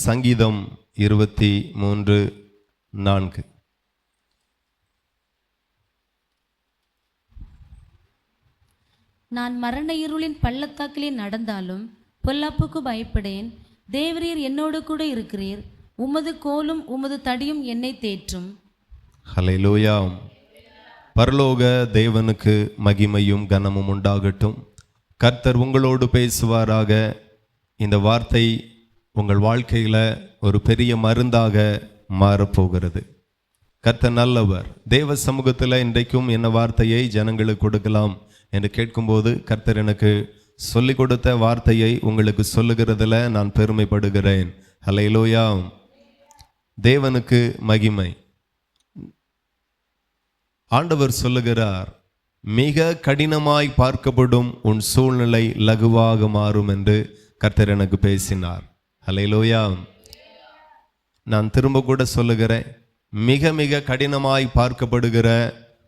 சங்கீதம் 23:4. நான் மரண இருளின் பள்ளத்தாக்கிலே நடந்தாலும் பொல்லாப்புக்கு பயப்படேன். தேவரீர் என்னோடு கூட இருக்கிறீர். உமது கோலும் உமது தடியும் என்னை தேற்றும். ஹல்லேலூயா. பரலோக தேவனுக்கு மகிமையும் கனமும் உண்டாகட்டும். கர்த்தர் உங்களோடு பேசுவாராக. இந்த வார்த்தை உங்கள் வாழ்க்கையில் ஒரு பெரிய மருந்தாக மாறப்போகிறது. கர்த்தர் நல்லவர். தேவ சமூகத்தில் இன்றைக்கும் என்ன வார்த்தையை ஜனங்களுக்கு கொடுக்கலாம் என்று கேட்கும்போது கர்த்தர் எனக்கு சொல்லிக் கொடுத்த வார்த்தையை உங்களுக்கு சொல்லுகிறதுல நான் பெருமைப்படுகிறேன். ஹல்லேலூயா. தேவனுக்கு மகிமை. ஆண்டவர் சொல்லுகிறார், மிக கடினமாய் பார்க்கப்படும் உன் சூழ்நிலை லகுவாக மாறும் என்று கர்த்தர் எனக்கு பேசினார். ஹல்லேலூயா. நான் திரும்ப கூட சொல்லுகிறேன், மிக மிக கடினமாய் பார்க்கப்படுகிற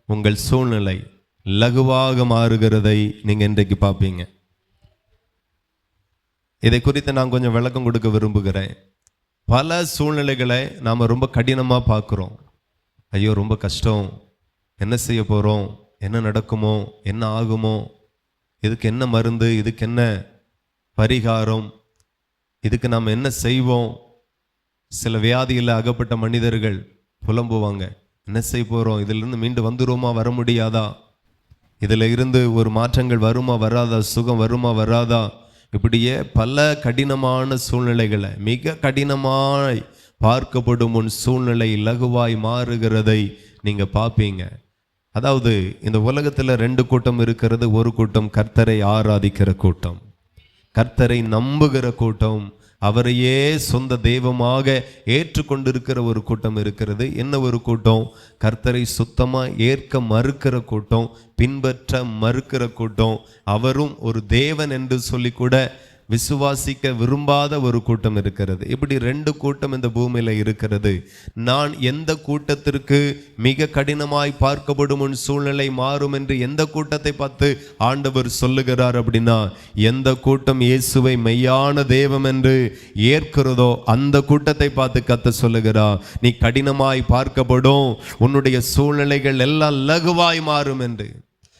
உங்கள் சூழ்நிலை லகுவாக மாறுகிறதை நீங்க இன்றைக்கு பார்ப்பீங்க. இதை குறித்து நான் கொஞ்சம் விளக்கம் கொடுக்க விரும்புகிறேன். பல சூழ்நிலைகளை நாம் ரொம்ப கடினமாக பார்க்குறோம். ஐயோ ரொம்ப கஷ்டம், என்ன செய்ய போகிறோம், என்ன நடக்குமோ, என்ன ஆகுமோ, இதுக்கு என்ன மருந்து, இதுக்கு என்ன பரிகாரம், இதுக்கு நாம் என்ன செய்வோம். சில வியாதியில் அகப்பட்ட மனிதர்கள் புலம்புவாங்க, என்ன செய்ய போகிறோம், இதிலிருந்து மீண்டு வந்துருமா, வர முடியாதா, இதில் இருந்து ஒரு மாற்றங்கள் வருமா வராதா, சுகம் வருமா வராதா. இப்படியே பல கடினமான சூழ்நிலைகளை, மிக கடினமாய் பார்க்கப்படும் உன் சூழ்நிலை லகுவாய் மாறுகிறதை நீங்கள் பார்ப்பீங்க. அதாவது இந்த உலகத்தில் 2 கூட்டம் இருக்கிறது. ஒரு கூட்டம் கர்த்தரை ஆராதிக்கிற கூட்டம், கர்த்தரை நம்புகிற கூட்டம், அவரையே சொந்த தெய்வமாக ஏற்றுக்கொண்டிருக்கிற ஒரு கூட்டம் இருக்கிறது. என்ன ஒரு கூட்டம்? கர்த்தரை சுத்தமாக ஏற்க மறுக்கிற கூட்டம், பின்பற்ற மறுக்கிற கூட்டம், அவரும் ஒரு தேவன் என்று சொல்லி கூட விசுவாசிக்க விரும்பாத ஒரு கூட்டம் இருக்கிறது. இப்படி 2 கூட்டம் இந்த பூமியில் இருக்கிறது. நான் எந்த கூட்டத்திற்கு மிக கடினமாய் பார்க்கப்படும் உன் சூழ்நிலை மாறும் என்று எந்த கூட்டத்தை பார்த்து ஆண்டவர் சொல்லுகிறார் அப்படின்னா, எந்த கூட்டம் இயேசுவை மெய்யான தெய்வம் என்று ஏற்கிறதோ அந்த கூட்டத்தை பார்த்து கர்த்தர் சொல்லுகிறார், நீ கடினமாய் பார்க்கப்படும் உன்னுடைய சூழ்நிலைகள் எல்லாம் லகுவாய் மாறும் என்று.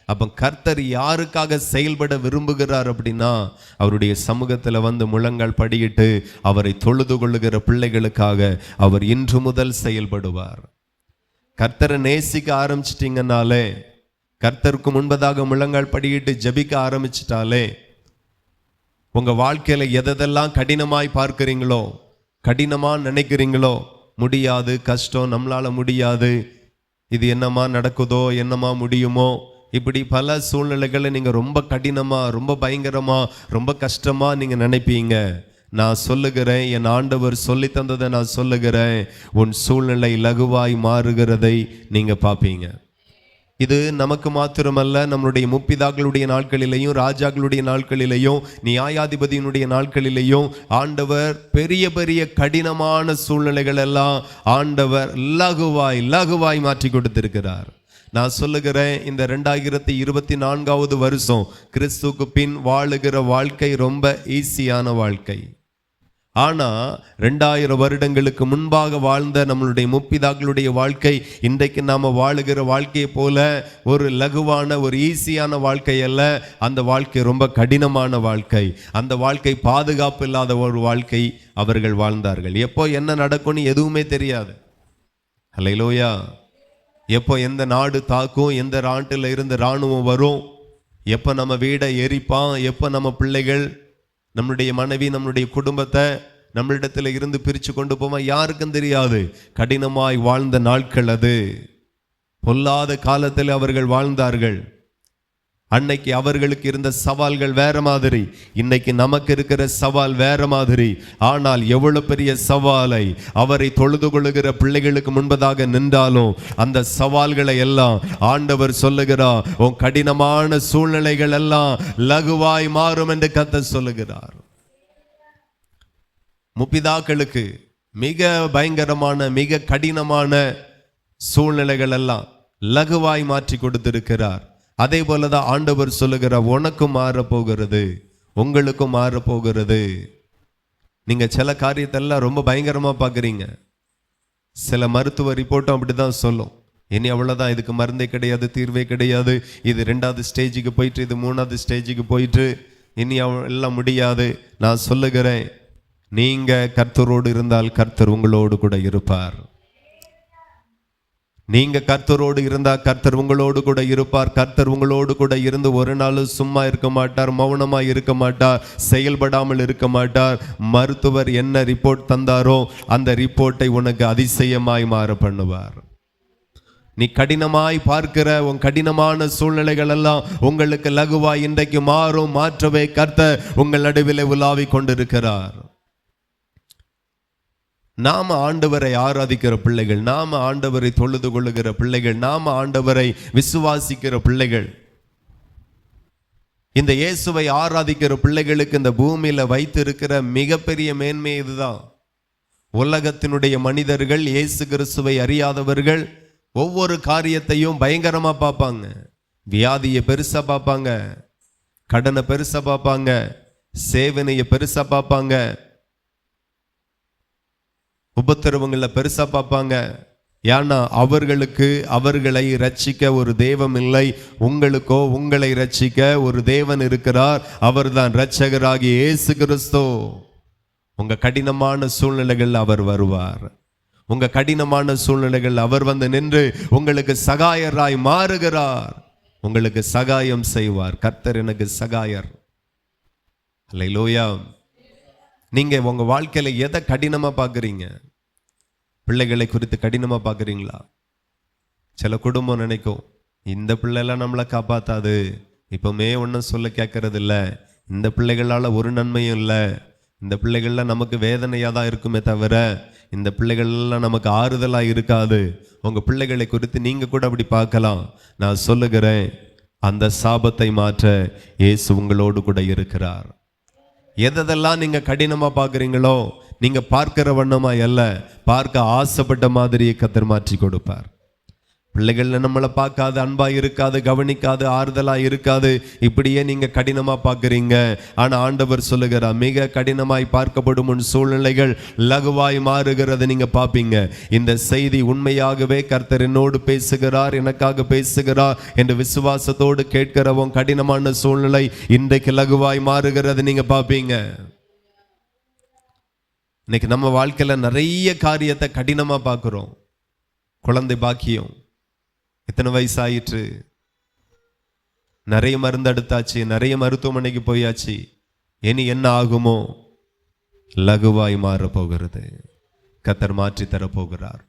அப்போ கர்த்தர் யாருக்காக செயல்பட விரும்புகிறார் அப்படின்னா, அவருடைய சமூகத்தில் வந்து முழங்கால் படியிட்டு அவரை தொழுது கொள்ளுகிற பிள்ளைகளுக்காக அவர் இன்று முதல் செயல்படுவார். கர்த்தரை நேசிக்க ஆரம்பிச்சிட்டிங்கனாலே, கர்த்தருக்கு முன்பதாக முழங்கால் படியிட்டு ஜபிக்க ஆரம்பிச்சிட்டாலே, உங்க வாழ்க்கையில எதெல்லாம் கடினமாய் பார்க்கிறீங்களோ, கடினமா நினைக்கிறீங்களோ, முடியாது, கஷ்டம், நம்மளால முடியாது, இது என்னமா நடக்குதோ, என்னமா முடியுமோ, இப்படி பல சூழ்நிலைகளை நீங்க ரொம்ப கடினமா, ரொம்ப பயங்கரமா, ரொம்ப கஷ்டமா நீங்க நினைப்பீங்க. நான் சொல்லுகிறேன், என் ஆண்டவர் சொல்லி தந்ததை நான் சொல்லுகிறேன், உன் சூழ்நிலை லகுவாய் மாறுகிறதை நீங்க பார்ப்பீங்க. இது நமக்கு மாத்திரமல்ல, நம்மளுடைய முற்பிதாக்களுடைய நாட்களிலேயும் ராஜாக்களுடைய நாட்களிலேயும் நியாயாதிபதியினுடைய நாட்களிலேயும் ஆண்டவர் பெரிய பெரிய கடினமான சூழ்நிலைகள் எல்லாம் ஆண்டவர் லகுவாய் மாற்றி கொடுத்திருக்கிறார். நான் சொல்லுகிறேன், இந்த 2024வது வருஷம் கிறிஸ்துவுக்கு பின் வாழுகிற வாழ்க்கை ரொம்ப ஈஸியான வாழ்க்கை. ஆனா 2000 வருடங்களுக்கு முன்பாக வாழ்ந்த நம்மளுடைய முற்பிதாக்களுடைய வாழ்க்கை இன்றைக்கு நாம வாழுகிற வாழ்க்கையை போல ஒரு லகுவான, ஒரு ஈஸியான வாழ்க்கை அல்ல. அந்த வாழ்க்கை ரொம்ப கடினமான வாழ்க்கை. அந்த வாழ்க்கை பாதுகாப்பு இல்லாத ஒரு வாழ்க்கை அவர்கள் வாழ்ந்தார்கள். எப்போ என்ன நடக்கும்னு எதுவுமே தெரியாது. ஹல்லேலூயா. எப்போ எந்த நாடு தாக்கும், எந்த நாட்டில் இருந்து இராணுவம் வரும், எப்போ நம்ம வீடை எரிப்பான், எப்போ நம்ம பிள்ளைகள், நம்மளுடைய மனைவி, நம்மளுடைய குடும்பத்தை நம்மளிடத்தில் இருந்து பிரித்து கொண்டு போவோம், யாருக்கும் தெரியாது. கடினமாய் வாழ்ந்த நாட்கள் அது. பொல்லாத காலத்தில் அவர்கள் வாழ்ந்தார்கள். அன்னைக்கு அவர்களுக்கு இருந்த சவால்கள் வேற மாதிரி, இன்னைக்கு நமக்கு இருக்கிற சவால் வேற மாதிரி. ஆனால் எவ்வளவு பெரிய சவாலை அவரை தொழுது கொள்ளுகிற பிள்ளைகளுக்கு முன்பதாக நின்றாலும் அந்த சவால்களை எல்லாம் ஆண்டவர் சொல்லுகிறார், உன் கடினமான சூழ்நிலைகள் எல்லாம் லகுவாய் மாறும் என்று கர்த்தர் சொல்லுகிறார். முற்பிதாக்களுக்கு மிக பயங்கரமான, மிக கடினமான சூழ்நிலைகள் எல்லாம் லகுவாய் மாற்றி கொடுத்திருக்கிறார். அதே போலதான் ஆண்டவர் சொல்லுகிறார், உனக்கும் மாறப்போகிறது, உங்களுக்கும் மாறப்போகிறது. நீங்க சில காரியத்தெல்லாம் ரொம்ப பயங்கரமா பார்க்குறீங்க. சில மருத்துவ ரிப்போர்ட்டும் அப்படிதான் சொல்லும். இனி அவ்வளோதான், இதுக்கு மருந்தே கிடையாது, தீர்வே கிடையாது, இது 2வது ஸ்டேஜுக்கு போயிட்டு, இது 3வது ஸ்டேஜுக்கு போயிட்டு, இனி எல்லாம் முடியாது. நான் சொல்லுகிறேன், நீங்க கர்த்தரோடு இருந்தால் கர்த்தர் உங்களோடு கூட இருப்பார். நீங்க கர்த்தரோடு இருந்தா கர்த்தர் உங்களோடு கூட இருப்பார். கர்த்தர் உங்களோடு கூட இருந்து ஒரு நாள் சும்மா இருக்க மாட்டார், மௌனமா இருக்க மாட்டார், செயல்படாமல் இருக்க மாட்டார். மருத்துவர் என்ன ரிப்போர்ட் தந்தாரோ அந்த ரிப்போர்ட்டை உனக்கு அதிசயமாய் மாற பண்ணுவார். நீ கடினமாய் பார்க்கிற உன் கடினமான சூழ்நிலைகள் எல்லாம் உங்களுக்கு லகுவாய் இன்றைக்கு மாறும். மாற்றவே கர்த்தர் உங்கள் நடுவிலே உலாவிக் கொண்டிருக்கிறார். நாம ஆண்டவரை ஆராதிக்கிற பிள்ளைகள், நாம ஆண்டவரை தொழுது கொள்ளுகிற பிள்ளைகள், நாம ஆண்டவரை விசுவாசிக்கிற பிள்ளைகள். இந்த இயேசுவை ஆராதிக்கிற பிள்ளைகளுக்கு இந்த பூமியில வைத்திருக்கிற மிகப்பெரிய மேன்மை இதுதான். உலகத்தினுடைய மனிதர்கள், இயேசு கிறிஸ்துவை அறியாதவர்கள் ஒவ்வொரு காரியத்தையும் பயங்கரமா பார்ப்பாங்க. வியாதியை பெருசா பார்ப்பாங்க, கடனை பெருசா பார்ப்பாங்க, சேவனையை பெருசா பார்ப்பாங்க, உபத்திரவங்களை பெருசா பார்ப்பாங்க. ஏன்னா அவர்களுக்கு அவர்களை ரட்சிக்க ஒரு தெய்வம் இல்லை. உங்களுக்கோ உங்களை ரட்சிக்க ஒரு தேவன் இருக்கிறார். அவர்தான் இரட்சகராகிய இயேசு கிறிஸ்து. உங்க கடினமான சூழ்நிலைகள் அவர் வருவார். உங்க கடினமான சூழ்நிலைகள் அவர் வந்து நின்று உங்களுக்கு சகாயராய் மாறுகிறார். உங்களுக்கு சகாயம் செய்வார். கர்த்தர் எனக்கு சகாயர். அல்லேலூயா. நீங்க உங்க வாழ்க்கையில எதை கடினமா பார்க்குறீங்க? பிள்ளைகளை குறித்து கடினமா பார்க்குறீங்களா? சில குடும்பம் நினைக்கும், இந்த பிள்ளைலாம் நம்மளை காப்பாத்தாது, இப்பவுமே ஒன்றும் சொல்ல கேட்கறது இல்லை, இந்த பிள்ளைகளால் ஒரு நன்மையும் இல்லை, இந்த பிள்ளைகள்லாம் நமக்கு வேதனையாக தான் இருக்குமே தவிர இந்த பிள்ளைகள்லாம் நமக்கு ஆறுதலாக இருக்காது. உங்கள் பிள்ளைகளை குறித்து நீங்கள் கூட அப்படி பார்க்கலாம். நான் சொல்லுகிறேன், அந்த சாபத்தை மாற்ற இயேசு உங்களோடு கூட இருக்கிறார். எதெல்லாம் நீங்க கடினமா பார்க்குறீங்களோ, நீங்க பார்க்கிற வண்ணமா அல்ல, பார்க்க ஆசைப்பட்ட மாதிரியே கர்த்தர் மாற்றி கொடுப்பார். பிள்ளைகள் நம்மளை பார்க்காது, அன்பா இருக்காது, கவனிக்காது, ஆறுதலா இருக்காது, இப்படியே நீங்க கடினமா பார்க்குறீங்க. ஆனா ஆண்டவர் சொல்லுகிறார், மிக கடினமாய் பார்க்கப்படும் உன் சூழ்நிலைகள் லகுவாய் மாறுகிறது நீங்க பார்ப்பீங்க. இந்த செய்தி உண்மையாகவே கர்த்தர் என்னோடு பேசுகிறார், எனக்காக பேசுகிறார் என்று விசுவாசத்தோடு கேட்கிறவன் கடினமான சூழ்நிலை இன்றைக்கு லகுவாய் மாறுகிறது நீங்க பார்ப்பீங்க. இன்னைக்கு நம்ம வாழ்க்கையில நிறைய காரியத்தை கடினமா பார்க்கிறோம். குழந்தை பாக்கியம், எத்தனை வயசாயிற்று, நிறைய மருந்து எடுத்தாச்சு, நிறைய மருத்துவமனைக்கு போயாச்சு, இனி என்ன ஆகுமோ? லகுவாய் மாற போகிறது. கர்த்தர் மாற்றி தரப்போகிறார்.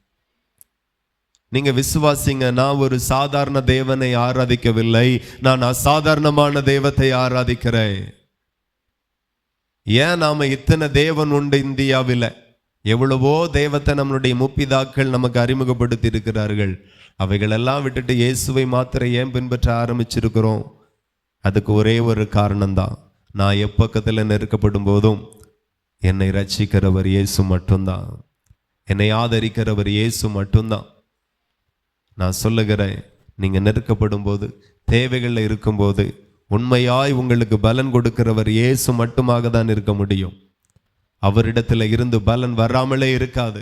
நீங்க விசுவாசிங்க, நான் ஒரு சாதாரண தேவனை ஆராதிக்கவில்லை, நான் அசாதாரணமான தெய்வத்தை ஆராதிக்கிறேன். ஏன் நாம இத்தனை தேவன் உண்டு இந்தியாவில்? எவ்வளவோ தெய்வத்தை நம்மளுடைய முப்பிதாக்கள் நமக்கு அறிமுகப்படுத்தி இருக்கிறார்கள். அவைகளெல்லாம் விட்டுட்டு இயேசுவை மாத்திரம் ஏன் பின்பற்ற ஆரம்பிச்சிருக்கிறோம்? அதுக்கு ஒரே ஒரு காரணம்தான், நான் எப்பக்கத்தில் நெருக்கப்படும் போதும் என்னை ரட்சிக்கிறவர் இயேசு மட்டும்தான், என்னை ஆதரிக்கிறவர் இயேசு மட்டும்தான். நான் சொல்லுகிறேன், நீங்க நெருக்கப்படும் போது, தேவைகளில் இருக்கும்போது உண்மையாய் உங்களுக்கு பலன் கொடுக்கிறவர் இயேசு மட்டுமாக தான் இருக்க முடியும். அவரிடத்துல இருந்து பலன் வராமலே இருக்காது.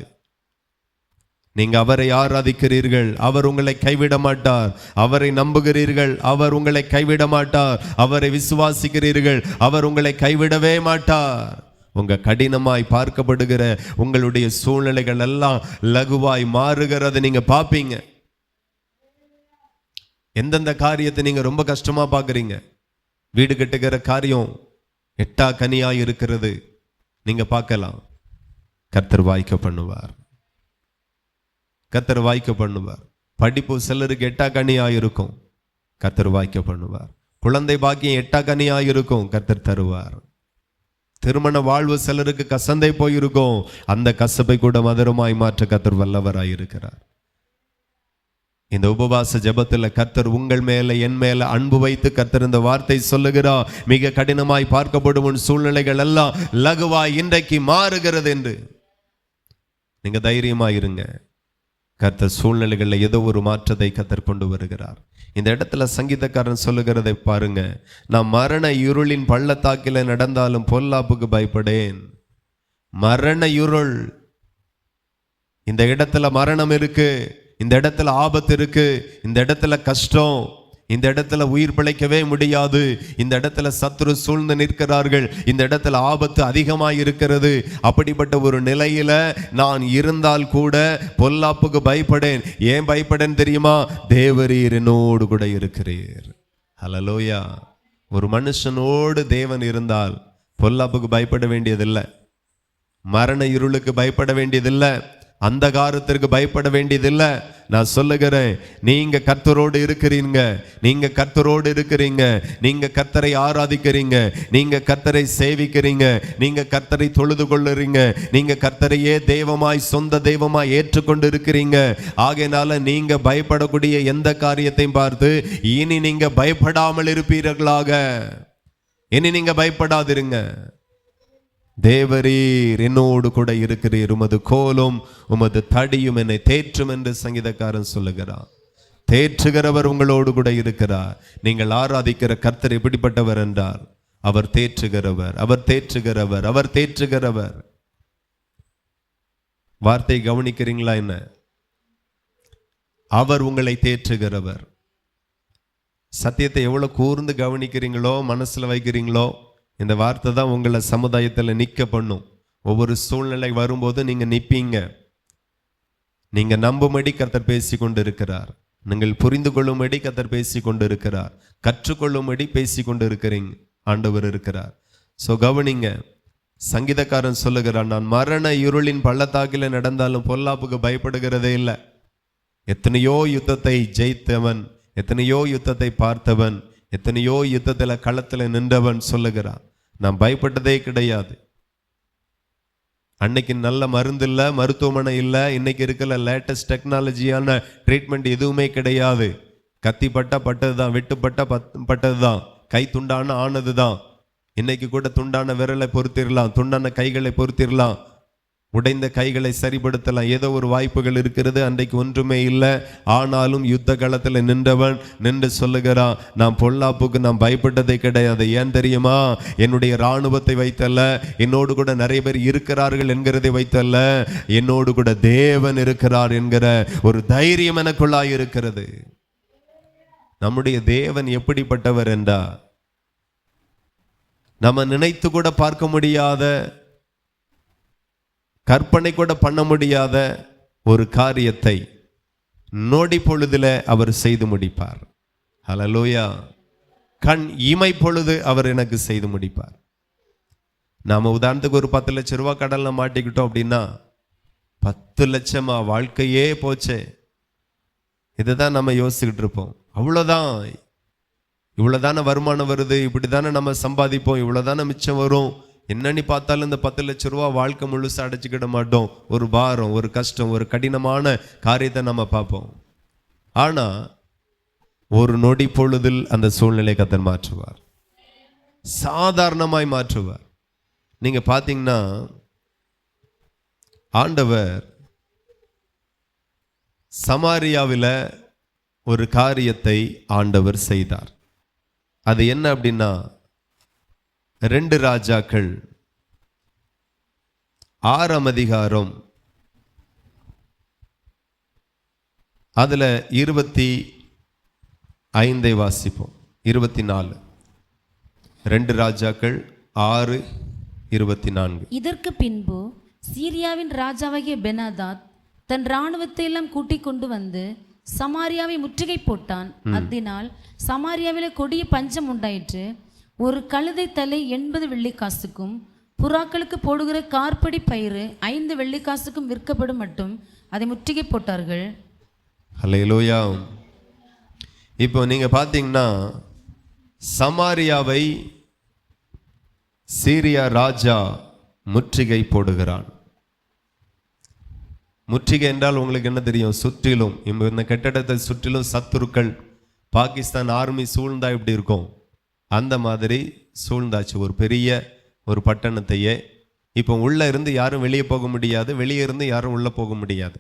நீங்க அவரை ஆராதிக்கிறீர்கள், அவர் உங்களை கைவிட மாட்டார். அவரை நம்புகிறீர்கள், அவர் உங்களை கைவிட மாட்டார். அவரை விசுவாசிக்கிறீர்கள், அவர் உங்களை கைவிடவே மாட்டார். உங்க கடினமாய் பார்க்கப்படுகிற உங்களுடைய சூழ்நிலைகள் எல்லாம் லகுவாய் மாறுகிறத நீங்க பார்ப்பீங்க. எந்தெந்த காரியத்தை நீங்க ரொம்ப கஷ்டமா பார்க்குறீங்க? வீடு கட்டுகிற காரியம் எட்டா கனியாய் இருக்கிறது, நீங்க பார்க்கலாம். கர்த்தர் வாய்க்க பண்ணுவார், கர்த்தர் வாய்க்க பண்ணுவார். படிப்பு சிலருக்கு எட்டா கனியாய் இருக்கும், கர்த்தர் வாய்க்க பண்ணுவார். குழந்தை பாக்கியம் எட்டா கனியாய் இருக்கும், கர்த்தர் தருவார். திருமண வாழ்வு சிலருக்கு கசந்தை போயிருக்கும், அந்த கசப்பை கூட மதுரமாய் மாற்ற கர்த்தர் வல்லவராய் இருக்கிறார். இந்த உபவாச ஜெபத்தில் கர்த்தர் உங்கள் மேல என் மேல அன்பு வைத்து கர்த்தர் இந்த வார்த்தை சொல்லுகிறார், மிக கடினமாய் பார்க்கப்படும் உன் சூழ்நிலைகள் எல்லாம் லகுவாய் இன்றைக்கு மாறுகிறது என்று. நீங்க தைரியமாயிருங்க. கர்த்தர் சூழ்நிலைகளில் ஏதோ ஒரு மாற்றத்தை கர்த்தர் கொண்டு வருகிறார். இந்த இடத்துல சங்கீதக்காரன் சொல்லுகிறதை பாருங்க, நான் மரண இருளின் பள்ளத்தாக்கில நடந்தாலும் பொல்லாப்புக்கு பயப்படேன், மரண இருள். இந்த இடத்துல மரணம் இருக்கு, இந்த இடத்துல ஆபத்து இருக்கு, இந்த இடத்துல கஷ்டம், இந்த இடத்துல உயிர் பிழைக்கவே முடியாது, இந்த இடத்துல சத்துரு சூழ்ந்து நிற்கிறார்கள், இந்த இடத்துல ஆபத்து அதிகமாக இருக்கிறது. அப்படிப்பட்ட ஒரு நிலையில நான் இருந்தால் கூட பொல்லாப்புக்கு பயப்படேன். ஏன் பயப்படேன் தெரியுமா? தேவரீர் என்னோடு கூட இருக்கிறீர். ஹல்லேலூயா. ஒரு மனுஷனோடு தேவன் இருந்தால் பொல்லாப்புக்கு பயப்பட வேண்டியதில்லை, மரண இருளுக்கு பயப்பட வேண்டியதில்லை, அந்தகாரத்திற்கு பயப்பட வேண்டியதில்லை. நான் சொல்லுகிறேன், நீங்க கர்த்தரோடு இருக்கிறீங்க, நீங்க கர்த்தரோடு இருக்கிறீங்க, நீங்க கர்த்தரை ஆராதிக்கிறீங்க, நீங்க கர்த்தரை சேவிக்கிறீங்க, நீங்க கர்த்தரை தொழுது கொள்ளுறீங்க, நீங்க கர்த்தரையே தெய்வமாய் சொந்த தெய்வமாய் ஏற்றுக்கொண்டு இருக்கிறீங்க. ஆகையினால நீங்க பயப்படக்கூடிய எந்த காரியத்தையும் பார்த்து இனி நீங்க பயப்படாமல் இருப்பீர்களாக. இனி நீங்க பயப்படாதிருங்க. தேவரீர் என்னோடு கூட இருக்கிறீர், உமது கோலும் உமது தடியும் என்னை தேற்றும் என்று சங்கீதக்காரன் சொல்லுகிறார். தேற்றுகிறவர் உங்களோடு கூட இருக்கிறார். நீங்கள் ஆராதிக்கிற கர்த்தர் எப்படிப்பட்டவர் என்றால் அவர் தேற்றுகிறவர், அவர் தேற்றுகிறவர், அவர் தேற்றுகிறவர். வார்த்தை கவனிக்கிறீங்களா? என்ன? அவர் உங்களை தேற்றுகிறவர். சத்தியத்தை எவ்வளவு கூர்ந்து கவனிக்கிறீங்களோ, மனசுல வைக்கிறீங்களோ, இந்த வார்த்தை தான் உங்களை சமுதாயத்தில் நிற்க பண்ணும். ஒவ்வொரு சூழ்நிலை வரும்போது நீங்க நிற்பீங்க. நீங்க நம்பும்படி கர்த்தர் பேசி கொண்டு இருக்கிறார், நீங்கள் புரிந்து கொள்ளும்படி கர்த்தர் பேசி கொண்டு இருக்கிறார், கற்றுக்கொள்ளும்படி பேசி கொண்டு இருக்கிறீங்க, ஆண்டவர் இருக்கிறார். ஸோ கவனிங்க. சங்கீதக்காரன் சொல்லுகிறான், நான் மரண இருளின் பள்ளத்தாக்கில் நடந்தாலும் பொல்லாப்புக்கு பயப்படுகிறதே இல்லை. எத்தனையோ யுத்தத்தை ஜெயித்தவன், எத்தனையோ யுத்தத்தை பார்த்தவன், எத்தனையோ யுத்தத்தில் களத்தில் நின்றவன் சொல்லுகிறான், நான் பயப்பட்டதே கிடையாது. அன்னைக்கு நல்ல மருந்து இல்லை, மருத்துவமனை இல்லை, இன்னைக்கு இருக்கிற லேட்டஸ்ட் டெக்னாலஜியான ட்ரீட்மெண்ட் எதுவுமே கிடையாது. கத்தி பட்டா பட்டதுதான், வெட்டுப்பட்டா பட்டதுதான், கை துண்டான ஆனதுதான். இன்னைக்கு கூட துண்டான விரலை பொறுத்திடலாம், துண்டான கைகளை பொறுத்திடலாம், உடைந்த கைகளை சரிப்படுத்தலாம், ஏதோ ஒரு வாய்ப்புகள் இருக்கிறது. அன்றைக்கு ஒன்றுமே இல்லை. ஆனாலும் யுத்த காலத்தில் நின்றவன் நின்று சொல்லுகிறான், நான் பொல்லாப்புக்கு நான் பயப்பட்டதே கிடையாது. ஏன் தெரியுமா? என்னுடைய இராணுவத்தை வைத்தல்ல, என்னோடு கூட நிறைய பேர் இருக்கிறார்கள் என்கிறதை வைத்தல்ல, என்னோடு கூட தேவன் இருக்கிறார் என்கிற ஒரு தைரியம் எனக்குள்ளாய் இருக்கிறது. நம்முடைய தேவன் எப்படிப்பட்டவர் என்றா, நம்ம நினைத்து கூட பார்க்க முடியாத, கற்பனை கூட பண்ண முடியாத ஒரு காரியத்தை நொடி பொழுதில் அவர் செய்து முடிப்பார். ஹல்லேலூயா. கண் இமை பொழுது அவர் எனக்கு செய்து முடிப்பார். நாம உதாரணத்துக்கு ஒரு 10 லட்சம் ரூபாய் கடல்ல மாட்டிக்கிட்டோம் அப்படின்னா, 10 லட்சமா வாழ்க்கையே போச்சே, இதுதான் நம்ம யோசிச்சுக்கிட்டு இருப்போம். அவ்வளோதான், இவ்வளோதானே வருமானம் வருது, இப்படி தானே நம்ம சம்பாதிப்போம், இவ்வளோதானே மிச்சம் வரும். என்னன்னு பார்த்தாலும் இந்த 10 லட்சம் ரூபா வாழ்க்கை முழுசா அடைச்சிக்கிட மாட்டோம். ஒரு பாரம், ஒரு கஷ்டம், ஒரு கடினமான காரியத்தை நம்ம பார்ப்போம். ஆனா ஒரு நொடி பொழுதில் அந்த சூழ்நிலை கர்த்தர் மாற்றுவார், சாதாரணமாய் மாற்றுவார். நீங்க பார்த்தீங்கன்னா ஆண்டவர் சமாரியாவில் ஒரு காரியத்தை ஆண்டவர் செய்தார். அது என்ன அப்படின்னா, 2 ராஜாக்கள் 6ஆம் அதிகாரம் அதுல 25 வாசிப்போம். 24. 2 ராஜாக்கள் 6:24. இதற்கு பின்பு சீரியாவின் ராஜாவாகிய பெனாதாத் தன் இராணுவத்தை எல்லாம் கூட்டிக் கொண்டு வந்து சமாரியாவை முற்றுகை போட்டான். அதனால் சமாரியாவிலே கொடிய பஞ்சம் உண்டாயிற்று. ஒரு கழுதை தலை 80 வெள்ளிக்காசுக்கும் புறாக்களுக்கு போடுகிற கார்படி பயிறு 5 வெள்ளிக்காசுக்கும் விற்கப்படும் மட்டும் அதை முற்றுகை போட்டார்கள். ஹல்லேலூயா. இப்போ நீங்க பார்த்தீங்கன்னா சமாரியாவை சீரியா ராஜா முற்றுகை போடுகிறான். முற்றுகை என்றால் உங்களுக்கு என்ன தெரியும்? சுற்றிலும் இந்த கட்டடத்தை சுற்றிலும் சத்துருக்கள், பாகிஸ்தான் ஆர்மி சூழ்ந்தா இப்படி இருக்கும், அந்த மாதிரி சூழ்ந்தாச்சு ஒரு பெரிய ஒரு பட்டணத்தையே. இப்போ உள்ள இருந்து யாரும் வெளியே போக முடியாது, வெளியே இருந்து யாரும் உள்ள போக முடியாது.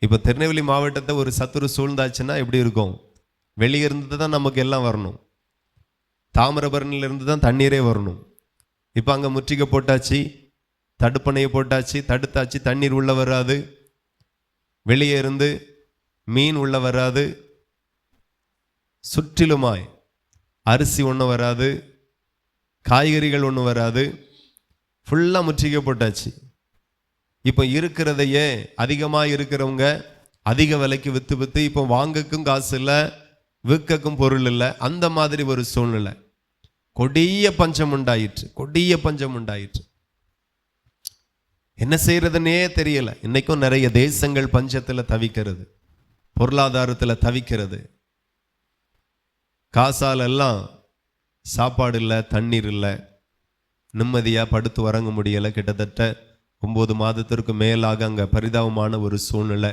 இப்போ திருநெல்வேலி மாவட்டத்தை ஒரு சத்துரு சூழ்ந்தாச்சுன்னா எப்படி இருக்கும்? வெளியே இருந்து தான் நமக்கு எல்லாம் வரணும், தாமிரபரணியிலிருந்து தான் தண்ணீரே வரணும். இப்போ அங்கே முற்றுகை போட்டாச்சு, தடுப்பணையை போட்டாச்சு, தடுத்தாச்சு, தண்ணீர் உள்ள வராது, வெளியே இருந்து மீன் உள்ள வராது, சுற்றிலுமாய் அரிசி ஒன்றும் வராது, காய்கறிகள் ஒன்றும் வராது, ஃபுல்லாக முற்றுகை போட்டாச்சு. இப்போ இருக்கிறதையே அதிகமாக இருக்கிறவங்க அதிக விலைக்கு விற்று விற்று இப்போ வாங்கக்கும் காசு இல்லை, விற்கக்கும் பொருள் இல்லை. அந்த மாதிரி ஒரு சூழ்நிலை. கொடிய பஞ்சம் உண்டாயிற்று, கொடிய பஞ்சம் உண்டாயிற்று. என்ன செய்யறதுன்னே தெரியல. இன்னைக்கும் நிறைய தேசங்கள் பஞ்சத்தில் தவிக்கிறது, பொருளாதாரத்தில் தவிக்கிறது. காசால் எல்லாம் சாப்பாடு இல்லை, தண்ணீர் இல்லை, நிம்மதியாக படுத்து உறங்க முடியலை. கிட்டத்தட்ட 9 மாதத்திற்கு மேலாக அங்கே பரிதாபமான ஒரு சூழ்நிலை.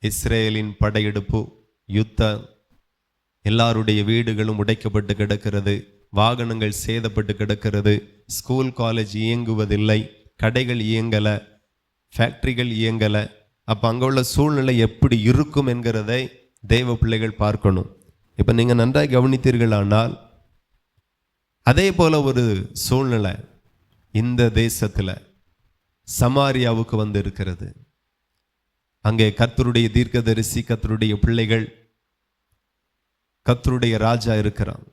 இஸ்ரேலின் படையெடுப்பு, யுத்தம், எல்லாருடைய வீடுகளும் உடைக்கப்பட்டு கிடக்கிறது, வாகனங்கள் சேதப்பட்டு கிடக்கிறது, ஸ்கூல் காலேஜ் இயங்குவதில்லை, கடைகள் இயங்கலை, ஃபேக்ட்ரிகள் இயங்கலை. அப்போ அங்கே உள்ள சூழ்நிலை எப்படி இருக்கும் என்கிறதை தெய்வ பிள்ளைகள் பார்க்கணும். இப்போ நீங்கள் நன்றாக கவனித்தீர்களானால் அதே போல ஒரு சூழ்நிலை இந்த தேசத்தில் சமாரியாவுக்கு வந்து இருக்கிறது. அங்கே கர்த்தருடைய தீர்க்கதரிசி, கர்த்தருடைய பிள்ளைகள், கர்த்தருடைய ராஜா இருக்கிறான்.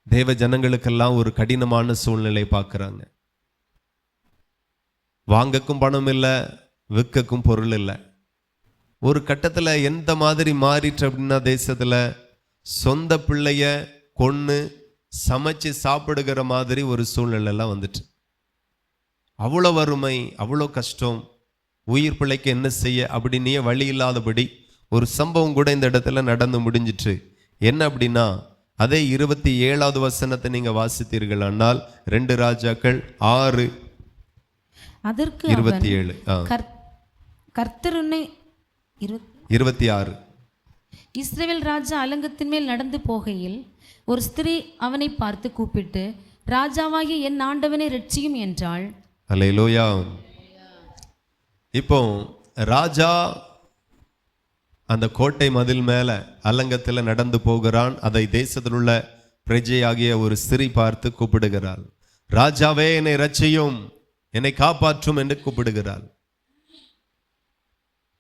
தேவ ஜனங்களுக்கெல்லாம் ஒரு கடினமான சூழ்நிலை பார்க்குறாங்க. வாங்கக்கும் பணம் இல்லை, விற்கக்கும் பொருள் இல்லை. ஒரு கட்டத்தில் எந்த மாதிரி மாறிட்டு அப்படின்னா, தேசத்தில் சொந்த பிள்ளைய கொன்று சமைச்சு சாப்பிடுகிற மாதிரி ஒரு சூழ்நிலைலாம் வந்துட்டு. அவ்வளோ வறுமை, அவ்வளோ கஷ்டம், உயிர் பிழைக்க என்ன செய்ய அப்படின்னே வழி இல்லாதபடி ஒரு சம்பவம் கூட இந்த இடத்துல நடந்து முடிஞ்சிட்டு. என்ன அப்படின்னா, அதே 27வது வசனத்தை நீங்க வாசித்தீர்கள் ஆனால் 2 ராஜாக்கள் 6 அதற்கு 27 கர்த்தர் உன்னை 26 இஸ்ரவேல் ராஜா அலங்கத்தின் மேல் நடந்து போகையில் ஒரு ஸ்திரீ அவனை பார்த்து கூப்பிட்டு, ராஜாவாகிய என் ஆண்டவனை ரட்சியும் என்றாள். அல்லேலூயா. இப்போ ராஜா அந்த கோட்டை மதில் மேல அலங்கத்தில் நடந்து போகிறான். அதை தேசத்தில் உள்ள பிரஜையாகிய ஒரு ஸ்திரீ பார்த்து கூப்பிடுகிறாள். ராஜாவே என்னை ரட்சியும், என்னை காப்பாற்றும் என்று கூப்பிடுகிறாள்.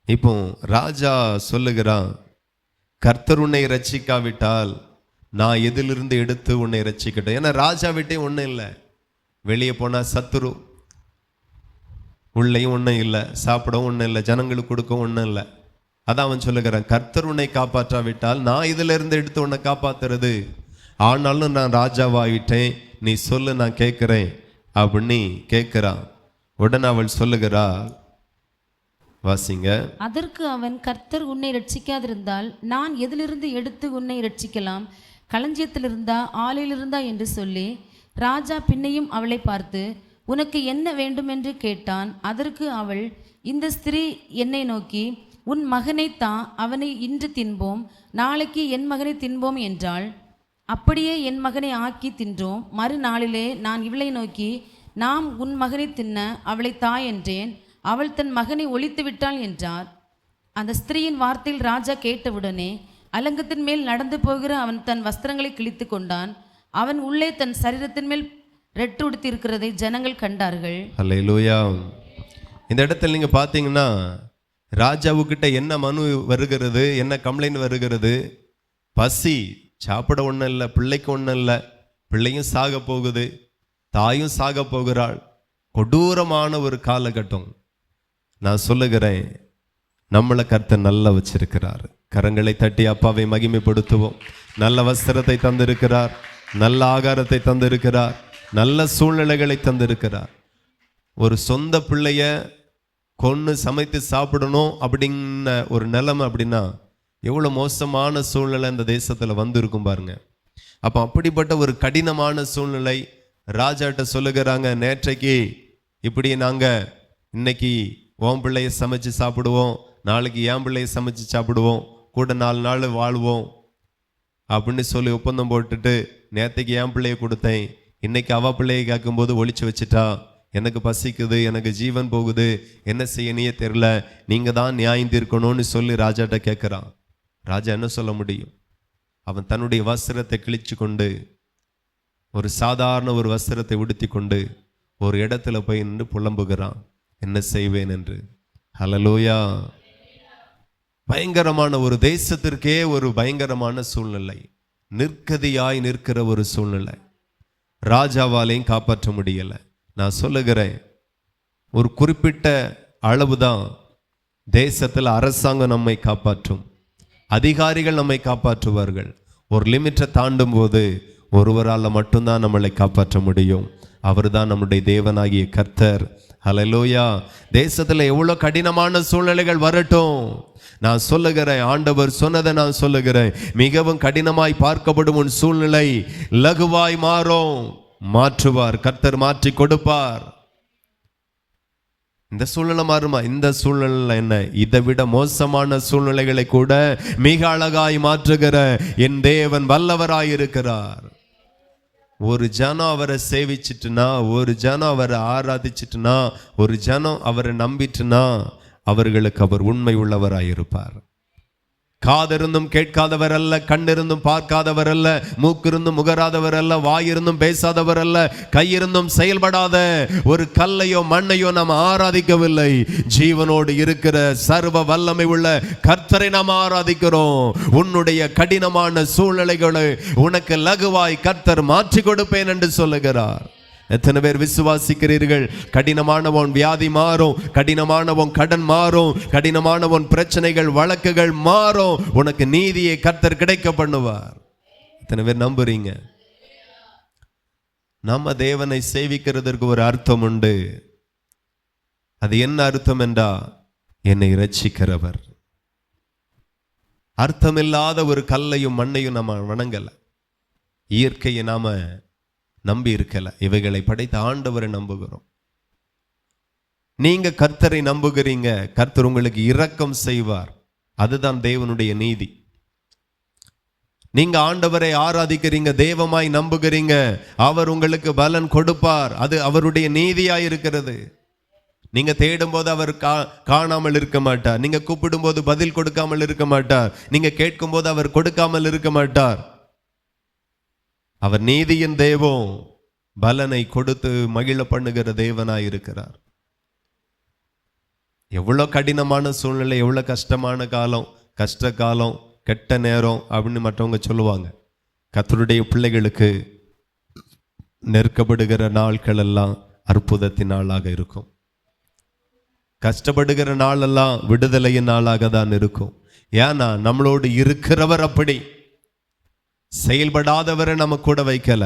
இப்போ ராஜா சொல்லுகிறான், கர்த்தர் உன்னை ரட்சிக்காவிட்டால் நான் எதிலிருந்து எடுத்து உன்னை ரட்சிக்கட்டும். ஏன்னா ராஜா விட்டே ஒன்றும் இல்லை, வெளியே போனால் சத்துரு, உள்ளேயும் ஒன்றும் இல்லை, சாப்பிடவும் ஒன்றும் இல்லை, ஜனங்களுக்கு கொடுக்கவும் ஒன்றும் இல்லை. அதான் அவன் சொல்லுகிறான், கர்த்தர் உன்னை காப்பாற்றாவிட்டால் நான் இதிலிருந்து எடுத்து உன்னை காப்பாத்துறது. ஆனாலும் நான் ராஜாவாயிட்டேன், நீ சொல்லு, நான் கேட்குறேன் அப்படின்னு கேட்குறான். உடனே அவள் சொல்லுகிறாள், வாசிங்க. அதற்கு அவன், கர்த்தர் உன்னை ரட்சிக்காதிருந்தால் நான் எதிலிருந்து எடுத்து உன்னை ரட்சிக்கலாம்? களஞ்சியத்திலிருந்தா, ஆலையிலிருந்தா என்று சொல்லி ராஜா பின்னையும் அவளை பார்த்து, உனக்கு என்ன வேண்டும் என்று கேட்டான். அதற்கு அவள், இந்த ஸ்திரீ என்னை நோக்கி, உன் மகனை தான், அவனை இன்று தின்போம், நாளைக்கு என் மகனை தின்போம் என்றாள். அப்படியே என் மகனை ஆக்கி தின்றோம். மறுநாளிலே நான் இவளை நோக்கி, நாம் உன் மகனை தின்ன அவளை தா என்றேன். அவள் தன் மகனை ஒழித்து விட்டாள் என்றார். அந்த ஸ்திரீயின் வார்த்தையில் ராஜா கேட்டவுடனே அலங்கத்தின் மேல் நடந்து போகிற அவன் தன் வஸ்திரங்களை கிழித்து கொண்டான். அவன் உள்ளே தன் சரீரத்தின் மேல் ரெட்டு உடுத்தி இருக்கிறதை ஜனங்கள் கண்டார்கள். அல்லேலூயா. இந்த இடத்துல நீங்க பார்த்தீங்கன்னா, ராஜாவுக்கிட்ட என்ன மனு வருகிறது, என்ன கம்ப்ளைண்ட் வருகிறது? பசி, சாப்பிட ஒன்றும் இல்லை, பிள்ளைக்கு ஒன்றும் இல்லை, பிள்ளையும் சாக போகுது, தாயும் சாக போகிறாள். கொடூரமான ஒரு காலகட்டம். நான் சொல்லுகிறேன், நம்மளை கர்த்தர் நல்லா வச்சிருக்கிறார். கரங்களை தட்டி அப்பாவை மகிமைப்படுத்துவோம். நல்ல வஸ்திரத்தை தந்திருக்கிறார், நல்ல ஆகாரத்தை தந்திருக்கிறார், நல்ல சூழ்நிலைகளை தந்திருக்கிறார். ஒரு சொந்த பிள்ளைய கொன்று சமைத்து சாப்பிடணும் அப்படின்ன ஒரு நிலைமை அப்படின்னா எவ்வளோ மோசமான சூழ்நிலை இந்த தேசத்தில் வந்திருக்கும் பாருங்க. அப்போ அப்படிப்பட்ட ஒரு கடினமான சூழ்நிலை ராஜாட்ட சொல்லுகிறாங்க, நேற்றைக்கு இப்படி நாங்கள் இன்னைக்கு உன் பிள்ளையை சமைச்சு சாப்பிடுவோம், நாளைக்கு என் பிள்ளையை சமைச்சு சாப்பிடுவோம், கூட 4 நாள் வாழ்வோம் அப்படின்னு சொல்லி ஒப்பந்தம் போட்டுட்டு, நேற்றைக்கு என் பிள்ளையை கொடுத்தேன், இன்னைக்கு அவ பிள்ளையை கேட்கும்போது ஒழிச்சு வச்சுட்டா, எனக்கு பசிக்குது, எனக்கு ஜீவன் போகுது, என்ன செய்யணையே தெரில, நீங்கள் தான் நியாயம் தீர்க்கணும்னு சொல்லி ராஜாட்ட கேட்குறான். ராஜா என்ன சொல்ல முடியும்? அவன் தன்னுடைய வஸ்திரத்தை கிழிச்சு கொண்டு, ஒரு சாதாரண ஒரு வஸ்திரத்தை உடுத்தி கொண்டு, ஒரு இடத்துல போய் நின்று புலம்புகிறான், என்ன செய்வேன் என்று. ஹல்லேலூயா. பயங்கரமான ஒரு தேசத்திற்கே ஒரு பயங்கரமான சூழ்நிலை, நிற்கதியாய் நிற்கிற ஒரு சூழ்நிலை. ராஜாவாலையும் காப்பாற்ற முடியல. நான் சொல்லுகிறேன், ஒரு குறிப்பிட்ட அளவுதான் தேசத்தில் அரசாங்கம் நம்மை காப்பாற்றும், அதிகாரிகள் நம்மை காப்பாற்றுவார்கள். ஒரு லிமிட்டை தாண்டும் போது ஒருவரால் மட்டும்தான் நம்மளை காப்பாற்ற முடியும். அவர் தான் நம்முடைய தேவனாகிய கர்த்தர். ஹல்லேலூயா. தேசத்தில் எவ்வளோ கடினமான சூழ்நிலைகள் வரட்டும், நான் சொல்லுகிறேன், ஆண்டவர் சொன்னதை நான் சொல்லுகிறேன், மிகவும் கடினமாய் பார்க்கப்படும் உன் சூழ்நிலை லகுவாய் மாறும். மாற்றுவார் கர்த்தர், மாற்றி கொடுப்பார். இந்த சூழ்நிலை மாறுமா? இந்த சூழ்நிலை என்ன, இதை விட மோசமான சூழ்நிலைகளை கூட மிக அழகாய் மாற்றுகிற என் தேவன் வல்லவராயிருக்கிறார். ஒரு ஜனம் அவரை சேவிச்சிட்டுனா, ஒரு ஜனம் அவரை ஆராதிச்சிட்டுனா, ஒரு ஜனம் அவரை நம்பிட்டுனா, அவர்களுக்கு அவர் உண்மை உள்ளவராயிருப்பார். காதிருந்தும் கேட்காதவர் அல்ல, கண்ணிருந்தும் பார்க்காதவர் அல்ல, மூக்கிருந்தும் முகராதவர் அல்ல, வாயிருந்தும் பேசாதவர் அல்ல, கையிருந்தும் செயல்படாத ஒரு கல்லையோ மண்ணையோ நாம் ஆராதிக்கவில்லை. ஜீவனோடு இருக்கிற சர்வ வல்லமை உள்ள கர்த்தரை நாம் ஆராதிக்கிறோம். உன்னுடைய கடினமான சூழ்நிலைகளை உனக்கு லகுவாய் கர்த்தர் மாற்றி கொடுப்பேன் என்று சொல்லுகிறார். எத்தனை பேர் விசுவாசிக்கிறீர்கள்? கடினமானவன் வியாதி மாறும், கடினமானவன் கடன் மாறும், கடினமானவன் பிரச்சனைகள் வழக்குகள் மாறும், உனக்கு நீதியை கர்த்தர் கிடைக்க பண்ணுவார். எத்தனை பேர் நம்புறீங்க? நம்ம தேவனை சேவிக்கிறதற்கு ஒரு அர்த்தம் உண்டு. அது என்ன அர்த்தம் என்றா, என்னை இரட்சிக்கிறவர். அர்த்தமில்லாத ஒரு கல்லையும் மண்ணையும் நம்ம வணங்கல, இயற்கையை நாம நம்பி இருக்கல, இவைகளை படைத்த ஆண்டவரை நம்புகிறோம். நீங்க கர்த்தரை நம்புகிறீங்க, கர்த்தர் உங்களுக்கு இரக்கம் செய்வார். அதுதான் தேவனுடைய நீதி. நீங்க ஆண்டவரை ஆராதிக்கிறீங்க, தெய்வமாய் நம்புகிறீங்க, அவர் உங்களுக்கு பலன் கொடுப்பார். அது அவருடைய நீதியாய் இருக்கிறது. நீங்க தேடும் போது அவர் காணாமல் இருக்க மாட்டார், நீங்க கூப்பிடும் போது பதில் கொடுக்காமல் இருக்க மாட்டார், நீங்க கேட்கும் போது அவர் கொடுக்காமல் இருக்க மாட்டார். அவர் நீதியின் தேவம், பலனை கொடுத்து மகிழ பண்ணுகிற தேவனாய் இருக்கிறார். எவ்வளவு கடினமான சூழ்நிலை, எவ்வளவு கஷ்டமான காலம், கஷ்ட காலம், கெட்ட நேரம் அப்படின்னு மற்றவங்க சொல்லுவாங்க. கர்த்தருடைய பிள்ளைகளுக்கு நெருக்கப்படுகிற நாட்கள் எல்லாம் அற்புதத்தின் நாளாக இருக்கும். கஷ்டப்படுகிற நாளெல்லாம் விடுதலையின் நாளாக தான் இருக்கும். ஏன்னா நம்மளோடு இருக்கிறவர் அப்படி. செயல்படாதவரை நம்ம கூட வைக்கல,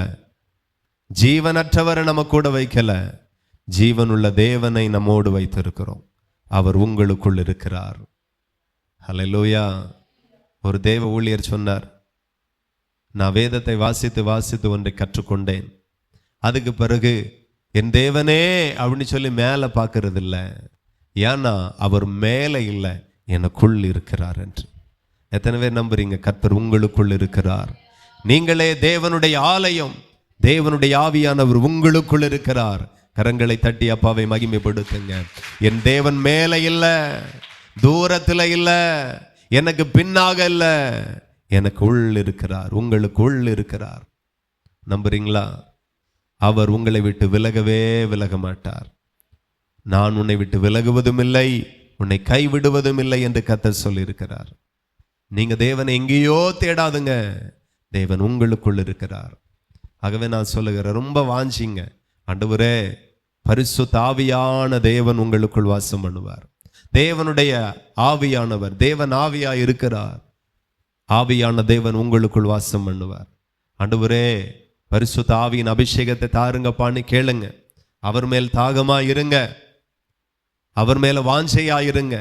ஜீவனற்றவரை நம்ம கூட வைக்கல, ஜீவனுள்ள தேவனை நம்மோடு வைத்திருக்கிறோம். அவர் உங்களுக்குள் இருக்கிறார். ஹல்லேலூயா. ஒரு தேவ ஊழியர் சொன்னார், நான் வேதத்தை வாசித்து வாசித்து ஒன்றை கற்றுக்கொண்டேன், அதுக்கு பிறகு என் தேவனே அப்படின்னு சொல்லி மேலே பார்க்கறது இல்லை. ஏன்னா அவர் மேலே இல்லை, எனக்குள் இருக்கிறார் என்று. எத்தனை பேர் நம்புறீங்க கர்த்தர் உங்களுக்குள் இருக்கிறார்? நீங்களே தேவனுடைய ஆலயம், தேவனுடைய ஆவியானவர் உங்களுக்குள் இருக்கிறார். கரங்களை தட்டி அப்பாவை மகிமைப்படுத்துங்க. என் தேவன் மேலே இல்ல, தூரத்தில் இல்ல, எனக்கு பின்னாக இல்ல, எனக்கு உள் இருக்கிறார், உங்களுக்கு உள் இருக்கிறார். நம்புறீங்களா? அவர் உங்களை விட்டு விலகவே விலக மாட்டார். நான் உன்னை விட்டு விலகுவதும் இல்லை, உன்னை கைவிடுவதும் இல்லை என்று கர்த்தர் சொல்லியிருக்கிறார். நீங்க தேவனை எங்கேயோ தேடாதுங்க, தேவன் உங்களுக்குள் இருக்கிறார். ஆகவே நான் சொல்லுகிறேன், ரொம்ப வாஞ்சிங்க, ஆண்டவரே பரிசுத்த ஆவியான தேவன் உங்களுக்குள் வாசம் பண்ணுவார். தேவனுடைய ஆவியானவர், தேவன் ஆவியா இருக்கிறார், ஆவியான தேவன் உங்களுக்குள் வாசம் பண்ணுவார். ஆண்டவரே பரிசுத்த ஆவியின் அபிஷேகத்தை தாருங்கப்பான்னு கேளுங்க. அவர் மேல் தாகமா இருங்க, அவர் மேல வாஞ்சையா இருங்க.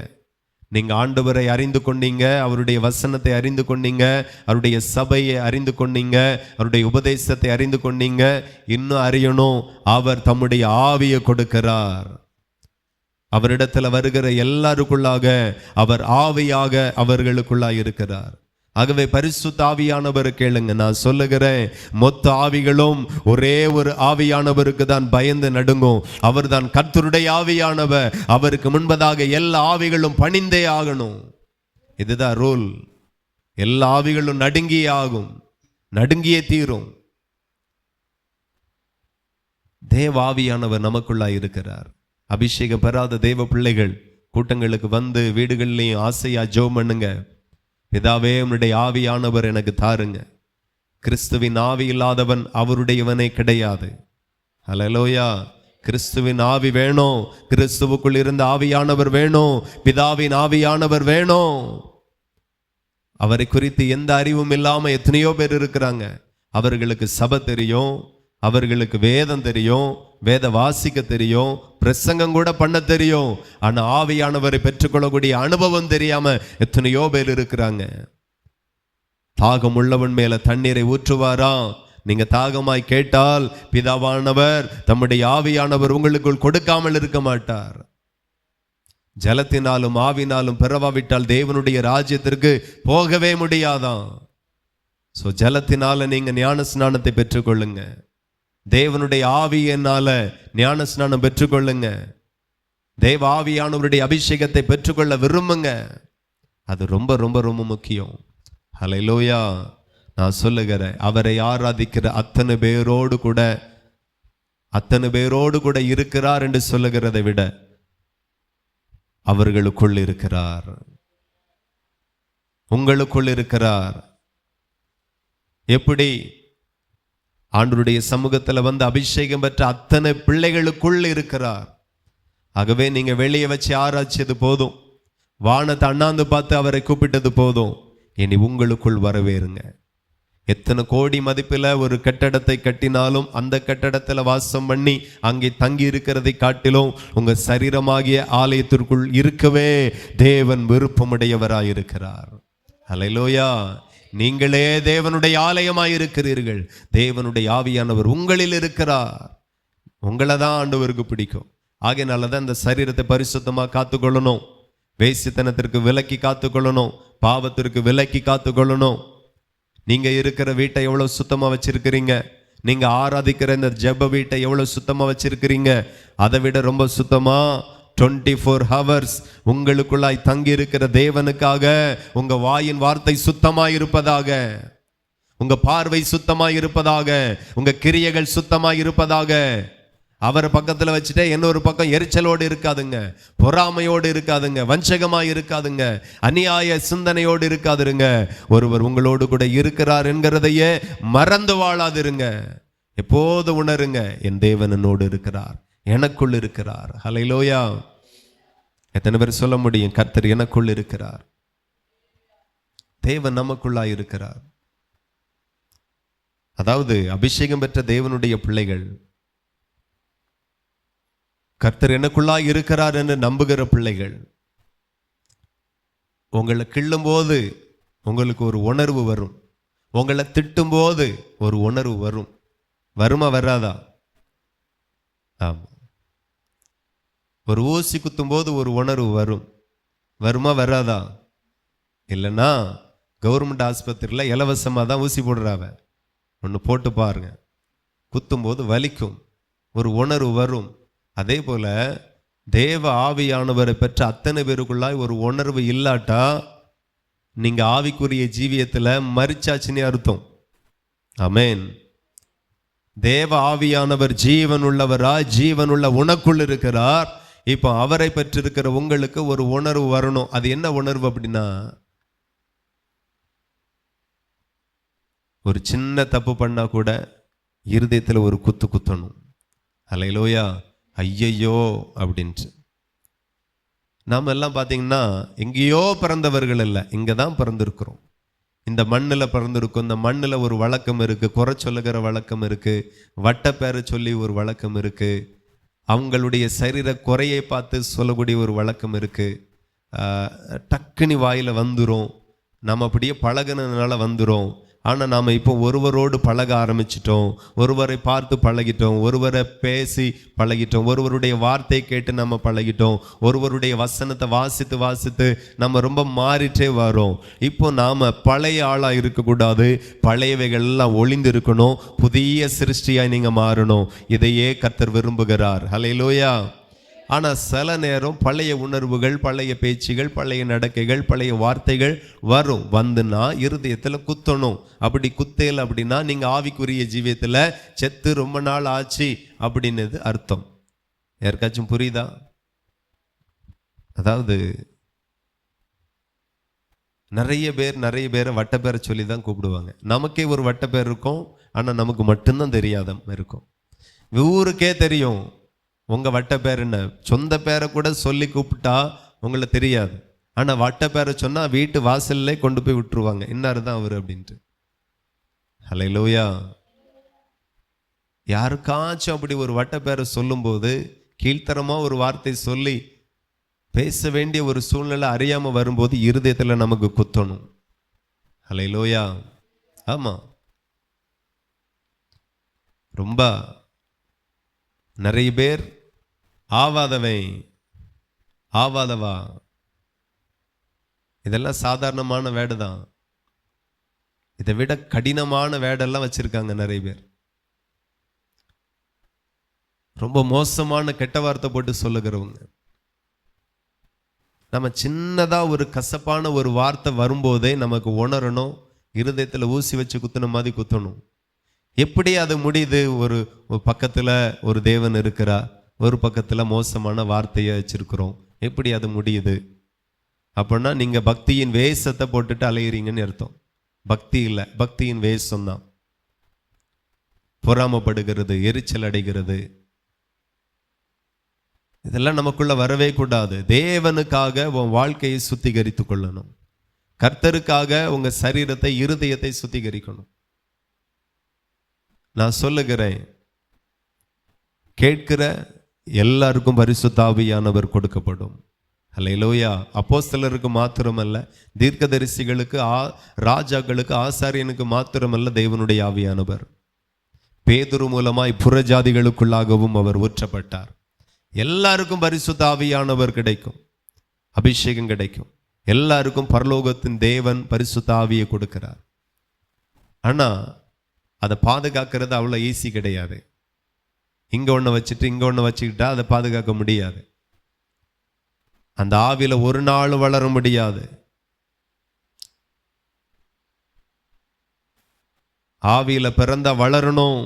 நீங்க ஆண்டவரை அறிந்து கொண்டீங்க, அவருடைய வசனத்தை அறிந்து கொண்டீங்க, அவருடைய சபையை அறிந்து கொண்டீங்க, அவருடைய உபதேசத்தை அறிந்து கொண்டீங்க. இன்னும் அறியணும், அவர் தம்முடைய ஆவியை கொடுக்கிறார். அவரிடத்துல வருகிற எல்லாருக்குள்ளாக அவர் ஆவியாக அவர்களுக்குள்ளாக இருக்கிறார். ஆகவே பரிசுத்த ஆவியானவர் கேளுங்க. நான் சொல்லுகிறேன், மொத்த ஆவிகளும் ஒரே ஒரு ஆவியானவருக்கு தான் பயந்து நடுங்கும். அவர் தான் கர்த்தருடைய ஆவியானவர். அவருக்கு முன்பதாக எல்லா ஆவிகளும் பணிந்தே ஆகணும். இதுதான் ரூல். எல்லா ஆவிகளும் நடுங்கியே ஆகும், நடுங்கியே தீரும். தேவாவியானவர் நமக்குள்ளாய் இருக்கிறார். அபிஷேகம் பெறாத தேவ பிள்ளைகள் கூட்டங்களுக்கு வந்து வீடுகள்லையும் ஆசையா ஜெபம் பண்ணுங்க. பிதாவே, உம்முடைய ஆவியானவர் எனக்கு தாருங்க. கிறிஸ்துவின் ஆவி இல்லாதவன் அவருடையவனே கிடையாது. ஹல்லேலூயா. கிறிஸ்துவின் ஆவி வேணும். கிறிஸ்துவுக்குள் இருந்த ஆவியானவர் வேணும். பிதாவின் ஆவியானவர் வேணும். அவரை குறித்து எந்த அறிவும் இல்லாம எத்தனையோ பேர் இருக்கிறாங்க. அவர்களுக்கு சபை தெரியும், அவர்களுக்கு வேதம் தெரியும், வேத வாசிக்க தெரியும், பிரசங்கம் கூட பண்ண தெரியும். ஆனா ஆவியானவரை பெற்றுக்கொள்ளக்கூடிய அனுபவம் தெரியாம எத்தனையோ பேர் இருக்கிறாங்க. தாகம் உள்ளவன் மேல தண்ணீரை ஊற்றுவாரா? நீங்க தாகமாய் கேட்டால் பிதாவானவர் தம்முடைய ஆவியானவர் உங்களுக்குள் கொடுக்காமல் இருக்க மாட்டார். ஜலத்தினாலும் ஆவினாலும் பிறவாவிட்டால் தேவனுடைய ராஜ்யத்திற்கு போகவே முடியாதான். ஜலத்தினால நீங்க ஞான ஸ்நானத்தை பெற்றுக்கொள்ளுங்க. தேவனுடைய ஆவியினால ஞான ஸ்நானம் பெற்றுக்கொள்ளுங்க. தேவ ஆவியானவருடைய அபிஷேகத்தை பெற்றுக்கொள்ள விரும்புங்க. அது ரொம்ப ரொம்ப ரொம்ப முக்கியம். ஹல்லேலூயா. நான் சொல்லுகிறேன், அவரை ஆராதிக்கிற அத்தனை பேரோடு கூட இருக்கிறார் என்று சொல்லுகிறதை விட அவர்களுக்குள் இருக்கிறார், உங்களுக்குள் இருக்கிறார். எப்படி? ஆண்டவருடைய சமூகத்தில் வந்து அபிஷேகம் பெற்ற அத்தனை பிள்ளைகளுக்குள் இருக்கிறார். ஆகவே நீங்க வெளியே வச்சு ஆராய்ச்சியது போதும், வானத்தை அண்ணாந்து பார்த்து அவரை கூப்பிட்டது போதும். இனி உங்களுக்குள் வரவேறுங்க. எத்தனை கோடி மதிப்பில் ஒரு கட்டடத்தை கட்டினாலும் அந்த கட்டடத்தில் வாசம் பண்ணி அங்கே தங்கி இருக்கிறதை காட்டிலும் உங்க சரீரமாகிய ஆலயத்திற்குள் இருக்கவே தேவன் விருப்பமுடையவராயிருக்கிறார். ஹல்லேலூயா. நீங்களே தேவனுடைய ஆலயமாய் இருக்கிறீர்கள். தேவனுடைய ஆவியானவர் உங்களில் இருக்கிறார். உங்களை தான் ஆண்டவருக்கு பிடிக்கும். ஆகையினாலதான் இந்த சரீரத்தை பரிசுத்தமா காத்துக்கொள்ளணும். வேசித்தனத்திற்கு விலக்கி காத்துக்கொள்ளணும். பாவத்திற்கு விலக்கி காத்துக்கொள்ளணும். நீங்க இருக்கிற வீட்டை எவ்வளவு சுத்தமா வச்சிருக்கிறீங்க? நீங்க ஆராதிக்கிற இந்த ஜெப வீட்டை எவ்வளவு சுத்தமா வச்சிருக்கிறீங்க? அதை விட ரொம்ப சுத்தமா 24 hours உங்களுக்குள்ளாய் தங்கி இருக்கிற தேவனுக்காக உங்க வாயின் வார்த்தை சுத்தமாய் இருப்பதாக, உங்க பார்வை சுத்தமாய் இருப்பதாக, உங்க கிரியைகள் சுத்தமாய் இருப்பதாக. அவரை பக்கத்துல வச்சுட்டே இன்னொரு பக்கம் எரிச்சலோடு இருக்காதுங்க, பொறாமையோடு இருக்காதுங்க, வஞ்சகமாய் இருக்காதுங்க, அநியாய சிந்தனையோடு இருக்காதுருங்க. ஒருவர் உங்களோடு கூட இருக்கிறார் என்கிறதையே மறந்து வாழாதிருங்க. எப்போது உணருங்க, என் தேவன் என்னோடு இருக்கிறார், எனக்குள் இருக்கிறார். ஹல்லேலூயா. எத்தனை பேர் சொல்ல முடியும், கர்த்தர் எனக்குள் இருக்கிறார், தேவன் நமக்குள்ளாய் இருக்கிறார்? அதாவது அபிஷேகம் பெற்ற தேவனுடைய பிள்ளைகள், கர்த்தர் எனக்குள்ளாய் இருக்கிறார் என்று நம்புகிற பிள்ளைகள், உங்களை கிள்ளும் போது உங்களுக்கு ஒரு உணர்வு வரும், உங்களை திட்டும் போது ஒரு உணர்வு வரும். வருமா வராதா? ஆமா. ஒரு ஊசி குத்தும் போது ஒரு உணர்வு வரும். வருமா வராதா? இல்லைன்னா கவர்மெண்ட் ஆஸ்பத்திரியில் இலவசமாக தான் ஊசி போடுறாவ, ஒன்று போட்டு பாருங்க. குத்தும் போது வலிக்கும், ஒரு உணர்வு வரும். அதே போல தேவ ஆவியானவரை பெற்ற அத்தனை பேருக்குள்ளாய் ஒரு உணர்வு இல்லாட்டா நீங்க ஆவிக்குரிய ஜீவியத்துல மரிச்சாச்சுன்னு அர்த்தம். ஆமென். தேவ ஆவியானவர் ஜீவன் உள்ளவரா, ஜீவன் உள்ள உனக்குள் இருக்கிறார். இப்போ அவரை பெற்றிருக்கிற உங்களுக்கு ஒரு உணர்வு வரணும். அது என்ன உணர்வு அப்படின்னா, ஒரு சின்ன தப்பு பண்ணா கூட இருதயத்தில் ஒரு குத்து குத்தணும். ஹல்லேலூயா. ஐயையோ அப்படின்ட்டு. நாம் எல்லாம் பார்த்தீங்கன்னா எங்கேயோ பிறந்தவர்கள் இல்லை, இங்கே தான் பிறந்திருக்கிறோம். இந்த மண்ணில் பிறந்திருக்கும். இந்த மண்ணில் ஒரு வழக்கம் இருக்குது, குறை சொல்லுகிற வழக்கம் இருக்குது, வட்டப்பேரை சொல்லி ஒரு வழக்கம் இருக்குது, அவங்களுடைய சரீர குறையை பார்த்து சொல்லக்கூடிய ஒரு வழக்கம் இருக்குது. டக்குனி வாயில் வந்துடும், நம்ம அப்படியே பழகினதுனால வந்துடும். ஆனால் நாம் இப்போ ஒருவரோடு பழக ஆரம்பிச்சிட்டோம், ஒருவரை பார்த்து பழகிட்டோம், ஒருவரை பேசி பழகிட்டோம், ஒருவருடைய வார்த்தையை கேட்டு நம்ம பழகிட்டோம், ஒருவருடைய வசனத்தை வாசித்து வாசித்து நம்ம ரொம்ப மாறிட்டே வரோம். இப்போ நாம் பழைய ஆளாக இருக்கக்கூடாது, பழையவைகள் எல்லாம் ஒளிந்து இருக்கணும், புதிய சிருஷ்டியாய் நீங்கள் மாறணும். இதையே கர்த்தர் விரும்புகிறார். ஹல்லேலூயா. ஆனால் சில நேரம் பழைய உணர்வுகள், பழைய பேச்சுகள், பழைய நடக்கைகள், பழைய வார்த்தைகள் வரும். வந்துன்னா இருதயத்தில் குத்தணும். அப்படி குத்தேல் அப்படின்னா நீங்கள் ஆவிக்குரிய ஜீவியத்தில் செத்து ரொம்ப நாள் ஆச்சு அப்படின்னது அர்த்தம். யாருக்காச்சும் புரியுதா? அதாவது நிறைய பேரை வட்டப்பேரை சொல்லி தான் கூப்பிடுவாங்க. நமக்கே ஒரு வட்டப்பேர் இருக்கும், ஆனால் நமக்கு மட்டும்தான் தெரியாத இருக்கும். ஊருக்கே தெரியும் உங்கள் வட்டப்பேர் என்ன. சொந்த பேரை கூட சொல்லி கூப்பிட்டா உங்களை தெரியாது, ஆனால் வட்டப்பேரை சொன்னால் வீட்டு வாசல்லே கொண்டு போய் விட்டுருவாங்க, இன்னாரு தான் அவர் அப்படின்ட்டு. ஹல்லேலூயா. யாருக்காச்சும் அப்படி ஒரு வட்டப்பேரை சொல்லும்போது கீழ்த்தரமாக ஒரு வார்த்தை சொல்லி பேச வேண்டிய ஒரு சூழ்நிலை அறியாமல் வரும்போது இருதயத்தில் நமக்கு குத்தணும். ஹல்லேலூயா. ஆமாம், ரொம்ப நிறைய பேர் ஆவாதவா இதெல்லாம் சாதாரணமான வேடு தான். இதை விட கடினமான வேடெல்லாம் வச்சிருக்காங்க நிறைய பேர். ரொம்ப மோசமான கெட்ட வார்த்தை போட்டு சொல்லுகிறவங்க. நம்ம சின்னதா ஒரு கசப்பான ஒரு வார்த்தை வரும்போதே நமக்கு உணரணும், இருதயத்தில் ஊசி வச்சு குத்துன மாதிரி குத்தணும். எப்படி அது முடியுது? ஒரு பக்கத்துல ஒரு தேவன் இருக்கிறா, ஒரு பக்கத்துல மோசமான வார்த்தையை வச்சிருக்கிறோம். எப்படி அது முடியுது? அப்படின்னா நீங்க பக்தியின் வேஷத்தை போட்டுட்டு அலையிறீங்கன்னு அர்த்தம். பக்தி இல்லை, பக்தியின் வேஷம் தான். பொறாமப்படுகிறது, எரிச்சல் அடைகிறது, இதெல்லாம் நமக்குள்ள வரவே கூடாது. தேவனுக்காக உன் வாழ்க்கையை சுத்திகரித்து கொள்ளணும். கர்த்தருக்காக உங்க சரீரத்தை, இருதயத்தை சுத்திகரிக்கணும். நான் சொல்லுகிறேன், கேட்கிற எல்லாருக்கும் பரிசுத்த ஆவியானவர் கொடுக்கப்படும். ஹல்லேலூயா. அப்போஸ்தலருக்கு மாத்திரமல்ல, தீர்க்கதரிசிகளுக்கு, ராஜாக்களுக்கு, ஆசாரியனுக்கு மாத்திரமல்ல தேவனுடைய ஆவியானவர். பேதுரு மூலமாய் புறஜாதிகளுக்குள்ளாகவும் அவர் ஊற்றப்பட்டார். எல்லாருக்கும் பரிசுத்த ஆவியானவர் கிடைக்கும், அபிஷேகம் கிடைக்கும். எல்லாருக்கும் பரலோகத்தின் தேவன் பரிசுத்த ஆவியை கொடுக்கிறார். ஆனா அதை பாதுகாக்கிறது அவ்வளோ ஈஸி கிடையாது. இங்க ஒன்று வச்சுட்டு இங்க ஒன்று வச்சுக்கிட்டா அதை பாதுகாக்க முடியாது. அந்த ஆவியில ஒரு நாள் வளர முடியாது. ஆவியில பிறந்தா வளரணும்.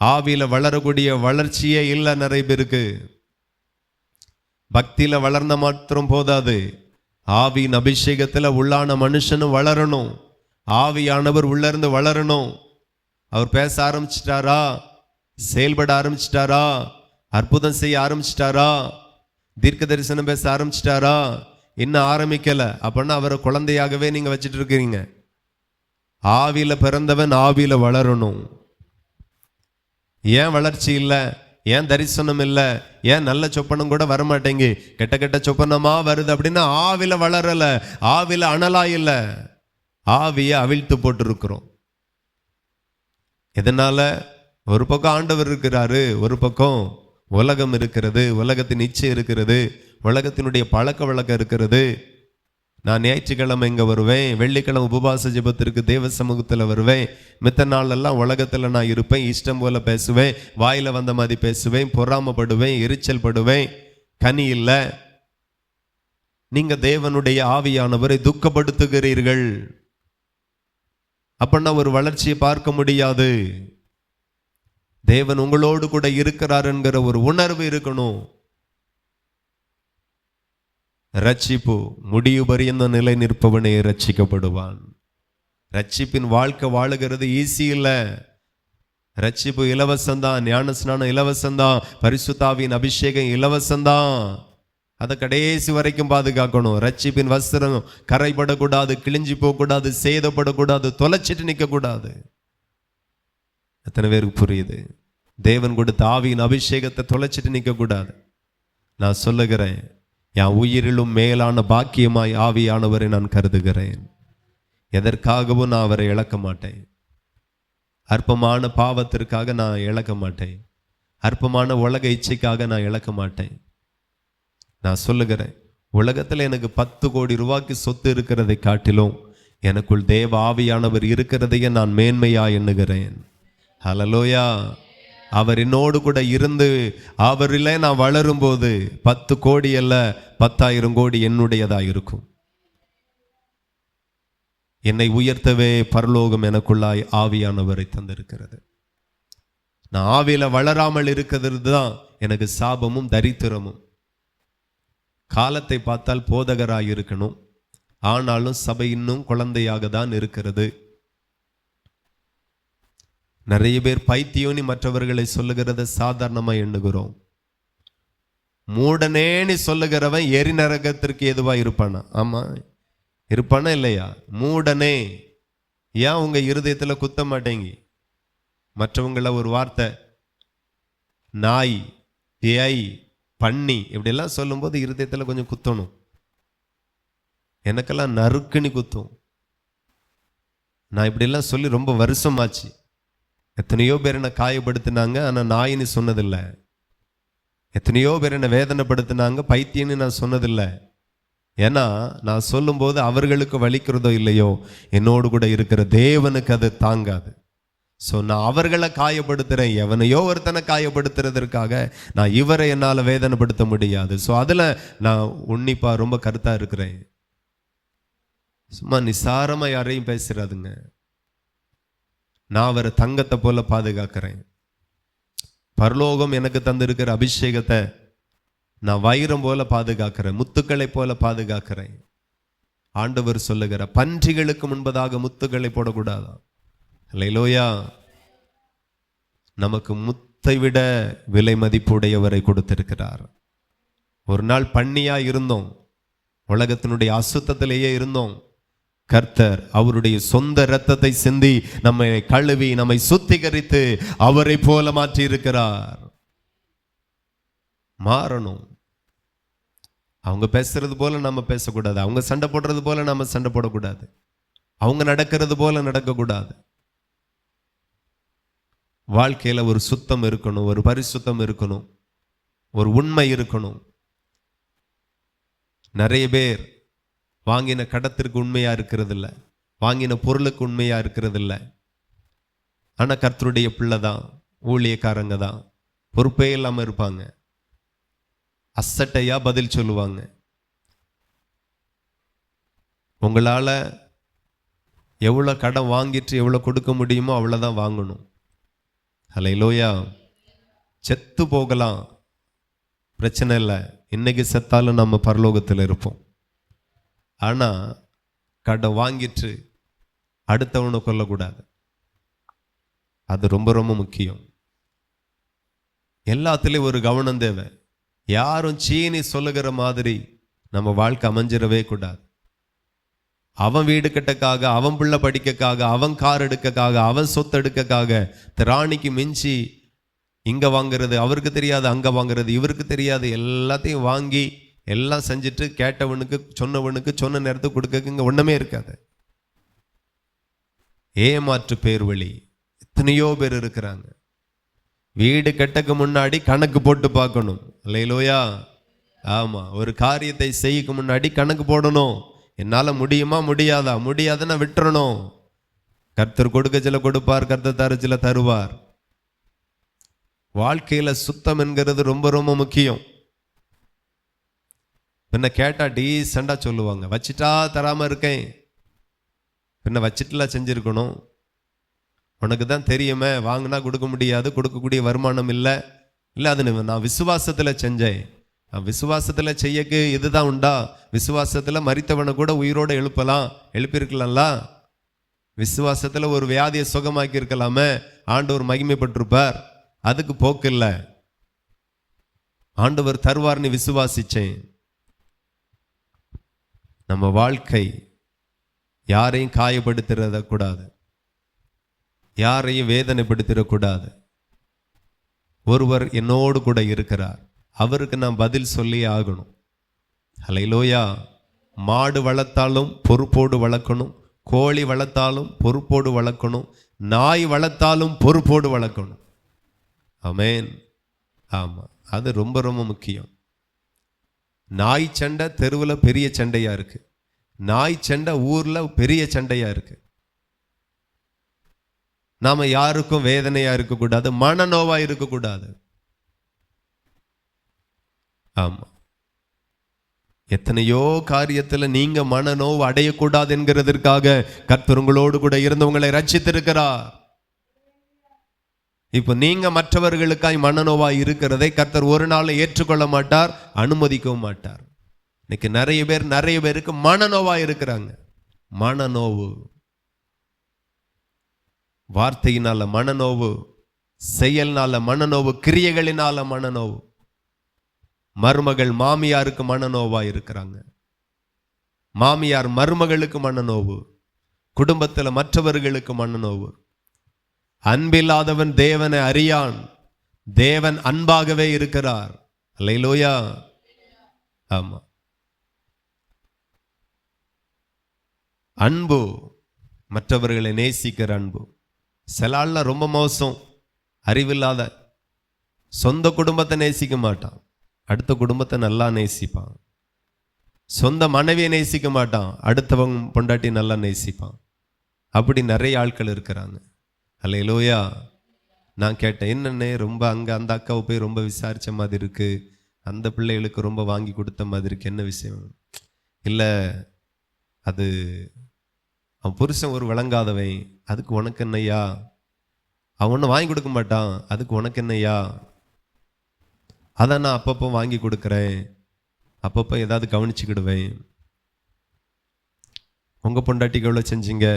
ஆவியில வளரக்கூடிய வளர்ச்சியே இல்லை நிறைய பேருக்கு. பக்தியில வளர்ந்த மாத்திரம் போதாது, ஆவியின் அபிஷேகத்துல உள்ளான மனுஷனும் வளரணும். ஆவியானவர் உள்ள இருந்து வளரணும். அவர் பேச ஆரம்பிச்சிட்டாரா, செயல்பட ஆரம்பிச்சிட்டாரா, அற்புதம் செய்ய ஆரம்பிச்சிட்டாரா, தீர்க்க தரிசனம் பேச ஆரம்பிச்சிட்டாரா, இன்னும் ஆரம்பிக்கல அப்படின்னா அவரை குழந்தையாகவே நீங்க வச்சுட்டு இருக்கிறீங்க. ஆவியில பிறந்தவன் ஆவியில வளரணும். ஏன் வளர்ச்சி இல்லை? ஏன் தரிசனம் இல்லை? ஏன் நல்ல சொப்பனம் கூட வரமாட்டேங்க? கெட்ட கெட்ட சொப்பனமா வருது அப்படின்னா ஆவில வளரல, ஆவில அனலா இல்லை, ஆவியை அவிழ்த்து போட்டிருக்கிறோம். இதனால ஒரு பக்கம் ஆண்டவர் இருக்கிறாரு, ஒரு பக்கம் உலகம் இருக்கிறது, உலகத்தின் இச்சை இருக்கிறது, உலகத்தினுடைய பழக்க வழக்கம் இருக்கிறது. நான் ஞாயிற்றுக்கிழமை இங்கே வருவேன், வெள்ளிக்கிழமை உபவாச ஜெபத்திற்கு தேவ சமூகத்தில் வருவேன், மித்த நாளெல்லாம் உலகத்தில் நான் இருப்பேன், இஷ்டம் போல பேசுவேன், வாயில் வந்த மாதிரி பேசுவேன், பொறாமப்படுவேன், எரிச்சல் படுவேன், கனி இல்லை. நீங்கள் தேவனுடைய ஆவியானவரை துக்கப்படுத்துகிறீர்கள். அப்படின்னா ஒரு வளர்ச்சியை பார்க்க முடியாது. தேவன் உங்களோடு கூட இருக்கிறார் என்கிற ஒரு உணர்வு இருக்கணும். ரட்சிப்பு முடிவு பரியந்த நிலை நிற்பவனே ரட்சிக்கப்படுவான். ரட்சிப்பின் வாழ்க்கை வாழுகிறது ஈஸி இல்லை. ரட்சிப்பு இலவசம்தான், ஞான ஸ்நானம் இலவசம்தான், பரிசுத்தாவின் அபிஷேகம் இலவசம்தான். அதை கடைசி வரைக்கும் பாதுகாக்கணும். ரட்சிப்பின் வஸ்திரம் கரைப்படக்கூடாது, கிழிஞ்சி போகக்கூடாது, சேதப்படக்கூடாது, தொலைச்சிட்டு நிற்கக்கூடாது. எத்தனை பேருக்கு புரியுது? தேவன் கொடுத்த ஆவியின் அபிஷேகத்தை தொலைச்சிட்டு நிற்கக்கூடாது. நான் சொல்லுகிறேன், என் உயிரிலும் மேலான பாக்கியமாய் ஆவியானவரை நான் கருதுகிறேன். எதற்காகவும் நான் அவரை இழக்க மாட்டேன். அற்பமான பாவத்திற்காக நான் இழக்க மாட்டேன். அற்பமான உலக இச்சைக்காக நான் இழக்க மாட்டேன். நான் சொல்லுகிறேன், உலகத்தில் எனக்கு 10 கோடி ரூபாய்க்கு சொத்து இருக்கிறதை காட்டிலும் எனக்குள் தேவ ஆவியானவர் இருக்கிறதையே நான் மேன்மையா எண்ணுகிறேன். ஹல்லேலூயா. அவர் என்னோடு கூட இருந்து அவரிலே நான் வளரும் போது 10 கோடி அல்ல 10,000 கோடி என்னுடையதாக இருக்கும். என்னை உயர்த்தவே பரலோகம் எனக்குள்ளாய் ஆவியானவரை தந்திருக்கிறது. நான் ஆவியில வளராமல் இருக்கிறது தான் எனக்கு சாபமும் தரித்திரமும். காலத்தை பார்த்தால் போதகராய் இருக்கணும், ஆனாலும் சபை இன்னும் குழந்தையாக தான் இருக்கிறது. நிறைய பேர் பைத்தியோனி மற்றவர்களை சொல்லுகிறத சாதாரணமா எண்ணுகிறோம். மூடனேன்னு சொல்லுகிறவன் எரி நரகத்திற்கு எதுவா இருப்பானா? ஆமா, இருப்பானா இல்லையா? மூடனே. ஏன் உங்க இருதயத்துல குத்த மாட்டேங்கி? மற்றவங்கள ஒரு வார்த்தை நாய், பேய், பன்னி இப்படியெல்லாம் சொல்லும்போது இருதயத்துல கொஞ்சம் குத்தணும். எனக்கெல்லாம் நறுக்குன்னு குத்தும். நான் இப்படியெல்லாம் சொல்லி ரொம்ப வருஷமாச்சு. எத்தனையோ பேர் என்னை காயப்படுத்தினாங்க, ஆனால் நாயின்னு சொன்னதில்லை. எத்தனையோ பேர் என்னை வேதனைப்படுத்தினாங்க, பைத்தியன்னு நான் சொன்னதில்லை. ஏன்னா நான் சொல்லும்போது அவர்களுக்கு வலிக்கிறதோ இல்லையோ, என்னோடு கூட இருக்கிற தேவனுக்கு அது தாங்காது. ஸோ நான் அவர்களை காயப்படுத்துகிறேன், எவனையோ ஒருத்தனை காயப்படுத்துறதற்காக நான் இவரை என்னால் வேதனைப்படுத்த முடியாது. ஸோ அதில் நான் உன்னிப்பாக ரொம்ப கருத்தாக இருக்கிறேன். சும்மா நிசாரமாக யாரையும் பேசுறாதுங்க. நான் அவரை தங்கத்தை போல பாதுகாக்கிறேன். பரலோகம் எனக்கு தந்திருக்கிற அபிஷேகத்தை நான் வைரம் போல பாதுகாக்கிறேன், முத்துக்களை போல பாதுகாக்கிறேன். ஆண்டவர் சொல்லுகிற பன்றிகளுக்கு முன்பதாக முத்துக்களை போடக்கூடாதா? அல்லேலூயா. நமக்கு முத்தை விட விலை மதிப்புடையவரை கொடுத்திருக்கிறார். ஒரு நாள் பன்னியா இருந்தோம், உலகத்தினுடைய அசுத்தத்திலேயே இருந்தோம். கர்த்தர் அவருடைய சொந்த இரத்தத்தை சிந்தி நம்மை கழுவி நம்மை சுத்திகரித்து அவரை போல மாற்றி இருக்கிறார். மாறணும். அவங்க பேசுறது போல நம்ம பேசக்கூடாது, அவங்க சண்டை போடுறது போல நம்ம சண்டை போடக்கூடாது, அவங்க நடக்கிறது போல நடக்கக்கூடாது. வாழ்க்கையில ஒரு சுத்தம் இருக்கணும், ஒரு பரிசுத்தம் இருக்கணும், ஒரு உண்மை இருக்கணும். நிறைய பேர் வாங்கின கடத்திற்கு உண்மையா இருக்கிறது இல்லை, வாங்கின பொருளுக்கு உண்மையா இருக்கிறது இல்லை. ஆனா கர்த்தருடைய பிள்ளை தான், ஊழியக்காரங்க தான், பொறுப்பே இல்லாம இருப்பாங்க, அசட்டையா பதில் சொல்லுவாங்க. உங்களால எவ்வளவு கடன் வாங்கிட்டு எவ்வளவு கொடுக்க முடியுமோ அவ்வளவுதான் வாங்கணும். அல்லேலூயா. செத்து போகலாம், பிரச்சனை இல்லை, இன்னைக்கு செத்தாலும் நம்ம பரலோகத்தில் இருப்போம். ஆனா கடன் வாங்கிட்டு அடுத்தவனை கொல்லக்கூடாது. அது ரொம்ப ரொம்ப முக்கியம். எல்லாத்துலேயும் ஒரு கவனம் தேவை. யாரும் சீனி சொல்லுகிற மாதிரி நம்ம வாழ்க்கை அமைஞ்சிடவே கூடாது. அவன் வீடு கட்டக்காக, அவன் பிள்ளை படிக்கக்காக, அவன் கார் எடுக்கக்காக, அவன் சொத்து எடுக்கக்காக திராணிக்கு மிஞ்சி இங்க வாங்குறது, அவருக்கு தெரியாது அங்க வாங்குறது, இவருக்கு தெரியாது, எல்லாத்தையும் வாங்கி எல்லாம் செஞ்சுட்டு கேட்டவனுக்கு சொன்னவனுக்கு சொன்ன நேரத்துக்கு கொடுக்க இங்க ஒண்ணுமே இருக்காது. ஏமாற்று பேர் வழி எத்தனையோ பேர் இருக்கிறாங்க. வீடு கட்டக்கு முன்னாடி கணக்கு போட்டு பார்க்கணும். அல்லேலூயா. ஆமா, ஒரு காரியத்தை செய்யக்கு முன்னாடி கணக்கு போடணும். என்னால முடியுமா முடியாதா? முடியாதுன்னா விட்டுறணும். கர்த்தர் கொடுக்க சில கொடுப்பார், கர்த்தர் தர சில தருவார். வாழ்க்கையில சுத்தம் என்கிறது ரொம்ப ரொம்ப முக்கியம். பின்ன கேட்டா டீசெண்டா சொல்லுவாங்க, வச்சிட்டா தராம இருக்கேன். பின்ன வச்சிட்டுலாம் செஞ்சிருக்கணும். உனக்கு தான் தெரியுமே, வாங்கினா கொடுக்க முடியாது, கொடுக்கக்கூடிய வருமானம் இல்லை. இல்லை, அது நான் விசுவாசத்துல செஞ்சேன். விசுவாசத்துல செய்யக்கு இதுதான் உண்டா? விசுவாசத்துல மரித்தவனை கூட உயிரோட எழுப்பலாம், எழுப்பியிருக்கலாம்ல. விசுவாசத்துல ஒரு வியாதியை சுகமாக்கி இருக்கலாமே, ஆண்டவர் மகிமைப்பட்டிருப்பார். அதுக்கு போக்கு இல்லை. ஆண்டவர் தருவார்னு விசுவாசிச்சேன். நம்ம வாழ்க்கை யாரையும் காயப்படுத்திட கூடாது, யாரையும் வேதனைப்படுத்திடக்கூடாது. ஒருவர் என்னோடு கூட இருக்கிறார், அவருக்கு நான் பதில் சொல்லி ஆகணும். அல்லேலூயா. மாடு வளர்த்தாலும் பொறுப்போடு வளர்க்கணும், கோழி வளர்த்தாலும் பொறுப்போடு வளர்க்கணும், நாய் வளர்த்தாலும் பொறுப்போடு வளர்க்கணும். ஆமென். ஆமா, அது ரொம்ப ரொம்ப முக்கியம். நாய் சண்டை தெருவில் பெரிய சண்டையா இருக்கு, நாய் சண்டை ஊர்ல பெரிய சண்டையா இருக்கு. நாம யாருக்கும் வேதனையா இருக்கக்கூடாது, மனநோவா இருக்கக்கூடாது. ஆமா, எத்தனையோ காரியத்துல நீங்க மனநோவு அடையக்கூடாது என்கிறதற்காக கர்த்தர் உங்களோடு கூட இருந்தவங்களை ரட்சித்திருக்கிறார். இப்போ நீங்க மற்றவர்களுக்காய் மனநோவாய் இருக்கிறதை கர்த்தர் ஒரு நாள் ஏற்றுக்கொள்ள மாட்டார், அனுமதிக்கவும் மாட்டார். இன்னைக்கு நிறைய பேருக்கு மனநோவாய் இருக்கிறாங்க. மனநோவு, வார்த்தையினால மனநோவு, செயல்னால மனநோவு, கிரியைகளினால மனநோவு. மருமகள் மாமியாருக்கு மனநோவா இருக்கிறாங்க, மாமியார் மருமகளுக்கு மனநோவு, குடும்பத்தில் மற்றவர்களுக்கு மனநோவு. அன்பில்லாதவன் தேவனை அறியான், தேவன் அன்பாகவே இருக்கிறார். அல்லேலூயா. ஆமா, அன்பு, மற்றவர்களை நேசிக்கிற அன்பு. சில ஆள்லாம் ரொம்ப மோசம், அறிவில்லாத, சொந்த குடும்பத்தை நேசிக்க மாட்டான், அடுத்த குடும்பத்தை நல்லா நேசிப்பான். சொந்த மனைவியை நேசிக்க மாட்டான், அடுத்தவங்க பொண்டாட்டி நல்லா நேசிப்பான். அப்படி நிறைய ஆட்கள் இருக்கிறாங்க. அல்லேலூயா. நான் கேட்டேன், என்னன்னே ரொம்ப அங்கே அந்த அக்காவை போய் ரொம்ப விசாரித்த மாதிரி இருக்கு, அந்த பிள்ளைகளுக்கு ரொம்ப வாங்கி கொடுத்த மாதிரி இருக்கு, என்ன விஷயம்? இல்லை, அது அவன் புருஷன் ஒரு விளங்காதவன், அதுக்கு உனக்கு என்னையா? அவன் ஒன்றும் வாங்கி கொடுக்க மாட்டான், அதுக்கு உனக்கு என்னையா? அதான் நான் அப்பப்போ வாங்கி கொடுக்குறேன், அப்பப்போ ஏதாவது கவனிச்சுக்கிடுவேன். உங்கள் பொண்டாட்டிக்கு எவ்வளோ செஞ்சீங்க?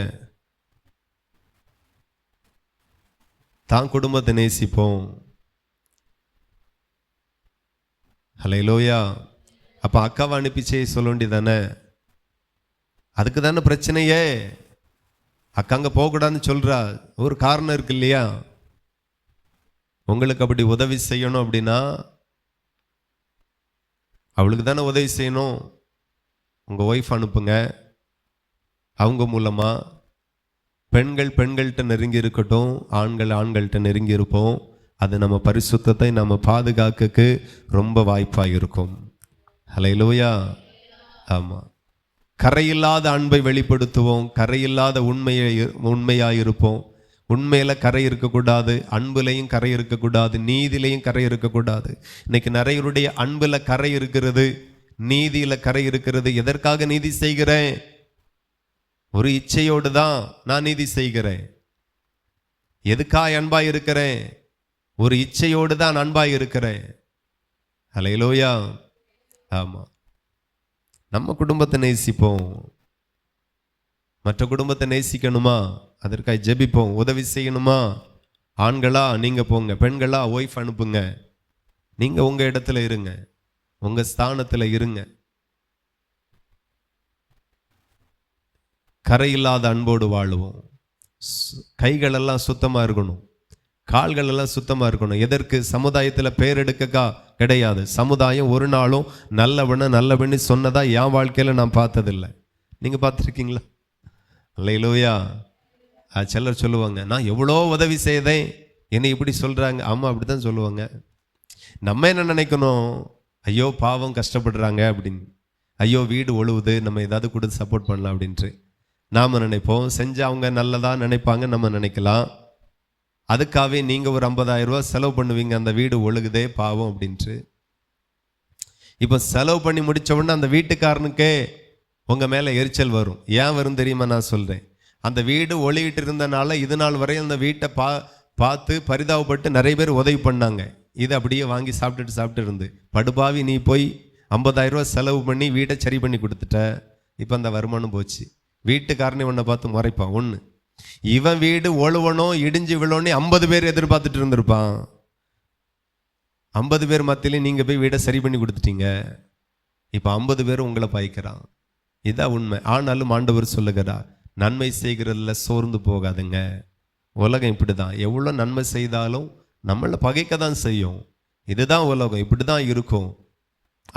தான் குடும்பத்தை நேசிப்போம். ஹல்லேலூயா. அப்போ அக்காவை அனுப்பி செய்ய சொல்ல வேண்டியதானே? அதுக்கு தானே பிரச்சனையே. அக்கா அங்கே போகக்கூடாதுன்னு சொல்கிறா, ஒரு காரணம் இருக்கு இல்லையா? உங்களுக்கு அப்படி உதவி செய்யணும் அப்படின்னா அவளுக்கு தானே உதவி செய்யணும். உங்கள் ஒய்ஃப் அனுப்புங்க, அவங்க மூலமாக பெண்கள்கிட்ட நெருங்கி இருக்கட்டும், ஆண்கள்கிட்ட நெருங்கி இருப்போம். அது நம்ம பரிசுத்தத்தை நம்ம பாதுகாக்க ரொம்ப வாய்ப்பாக இருக்கும். ஹல்லேலூயா. ஆமாம், கரையில்லாத அன்பை வெளிப்படுத்துவோம், கரையில்லாத உண்மையாக இருப்போம். உண்மையில் கரை இருக்கக்கூடாது, அன்புலையும் கரை இருக்கக்கூடாது, நீதிலையும் கரை இருக்கக்கூடாது. இன்னைக்கு நிறையருடைய அன்பில் கரை இருக்கிறது, நீதியில் கரை இருக்கிறது. எதற்காக நீதி செய்கிறேன்? ஒரு இச்சையோடு தான் நான் நீதி செய்கிறேன். எதுக்காக அன்பாய் இருக்கிறேன்? ஒரு இச்சையோடு தான் அன்பாய் இருக்கிறேன். ஹல்லேலூயா. ஆமாம், நம்ம குடும்பத்தை நேசிப்போம். மற்ற குடும்பத்தை நேசிக்கணுமா? அதற்காக ஜெபிப்போம். உதவி செய்யணுமா? ஆண்களா நீங்கள் போங்க, பெண்களா ஒய்ஃப் அனுப்புங்க. நீங்கள் உங்கள் இடத்துல இருங்க, உங்கள் ஸ்தானத்தில் இருங்க. கரையில்லாத அன்போடு வாழுவோம். கைகளெல்லாம் சுத்தமாக இருக்கணும், கால்களெல்லாம் சுத்தமாக இருக்கணும். எதற்கு? சமுதாயத்தில் பேர் எடுக்கக்கா கிடையாது. சமுதாயம் ஒரு நாளும் நல்லவன்னு சொன்னதா என் வாழ்க்கையில் நான் பார்த்ததில்லை. நீங்கள் பார்த்துருக்கீங்களா? அல்லேலூயா. சிலர் சொல்லுவாங்க, நான் எவ்வளோ உதவி செய்தேன், என்னை இப்படி சொல்கிறாங்க. ஆமாம், அப்படி தான் சொல்லுவாங்க. நம்ம என்ன நினைக்கணும்? ஐயோ பாவம் கஷ்டப்படுறாங்க அப்படின்னு, ஐயோ வீடு ஒழுவுது, நம்ம ஏதாவது கொடுத்து சப்போர்ட் பண்ணலாம் அப்படின்ட்டு நாம் நினைப்போம். செஞ்சு அவங்க நல்லதாக நினைப்பாங்க, நம்ம நினைக்கலாம். அதுக்காகவே நீங்கள் ஒரு 50,000 ரூபா செலவு பண்ணுவீங்க, அந்த வீடு ஒழுகுதே பாவம் அப்படின்ட்டு. இப்போ செலவு பண்ணி முடித்த உடனே அந்த வீட்டுக்காரனுக்கே உங்கள் மேலே எரிச்சல் வரும். ஏன் வரும் தெரியுமா? நான் சொல்கிறேன். அந்த வீடு ஒளிகிட்டு இருந்தனால இது நாள் வரை அந்த வீட்டை பார்த்து பரிதாபப்பட்டு நிறைய பேர் உதவி பண்ணாங்க. இதை அப்படியே வாங்கி சாப்பிட்டு இருந்து, படுபாவி நீ போய் 50,000 ரூபா செலவு பண்ணி வீட்டை சரி பண்ணி கொடுத்துட்ட, இப்போ அந்த வருமானம் போச்சு. வீட்டுக்காரனே உன்னை பார்த்து முறைப்பான். ஒன்று, இவன் வீடு ஒழுவனும் இடிஞ்சு விழணும் 50 பேர் எதிர்பார்த்துட்டு இருந்திருப்பான். 50 பேர் மத்தியிலையும் நீங்கள் போய் வீடை சரி பண்ணி கொடுத்துட்டீங்க. இப்போ 50 பேர் உங்களை பாய்க்கிறான். இதான் உண்மை. ஆனாலும் ஆண்டவர் சொல்லுகிறார், நன்மை செய்கிறதுல சோர்ந்து போகாதுங்க. உலகம் இப்படி தான், எவ்வளோ நன்மை செய்தாலும் நம்மளை பகைக்க தான் செய்யும். இதுதான் உலகம், இப்படி தான் இருக்கும்.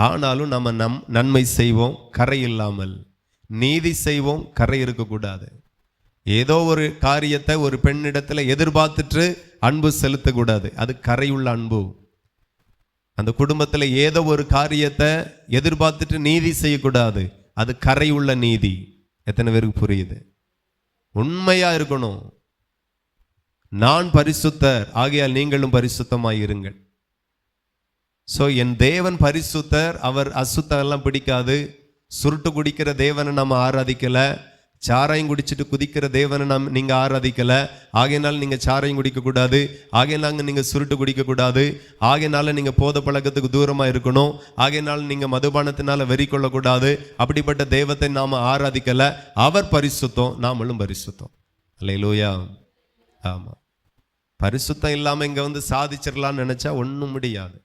ஆனாலும் நம்ம நன்மை செய்வோம் கரை இல்லாமல், நீதி செய்வோம் கரை இருக்கக்கூடாது. ஏதோ ஒரு காரியத்தை ஒரு பெண்ணிடத்தில் எதிர்பார்த்துட்டு அன்பு செலுத்தக்கூடாது, அது கரையுள்ள அன்பு. அந்த குடும்பத்தில் ஏதோ ஒரு காரியத்தை எதிர்பார்த்துட்டு நீதி செய்யக்கூடாது, அது கரையுள்ள நீதி. எத்தனை பேருக்கு புரியுது? உண்மையா இருக்கணும். நான் பரிசுத்தர் ஆகையால் நீங்களும் பரிசுத்தமாய் இருங்கள். ஸோ என் தேவன் பரிசுத்தர், அவர் அசுத்தம் எல்லாம் பிடிக்காது. சுருட்டு குடிக்கிற தேவனை நம்ம ஆராதிக்கல, சாராயம் குடிச்சிட்டு குதிக்கிற தேவனை நீங்க ஆராதிக்கல, ஆகையினால நீங்க சாராயம் குடிக்க கூடாது, ஆகையினால நீங்க சுருட்டு குடிக்க கூடாது, ஆகையினால நீங்க போத பழக்கத்துக்கு தூரமா இருக்கணும், ஆகையினால நீங்க மதுபானத்தினால வெறி கொள்ளக்கூடாது. அப்படிப்பட்ட தெய்வத்தை நாம ஆராதிக்கல. அவர் பரிசுத்தம், நாமளும் பரிசுத்தம். அல்லேலூயா. ஆமா, பரிசுத்தம் இல்லாம இங்க வந்து சாதிச்சிடலாம்னு நினைச்சா ஒண்ணும் முடியாது.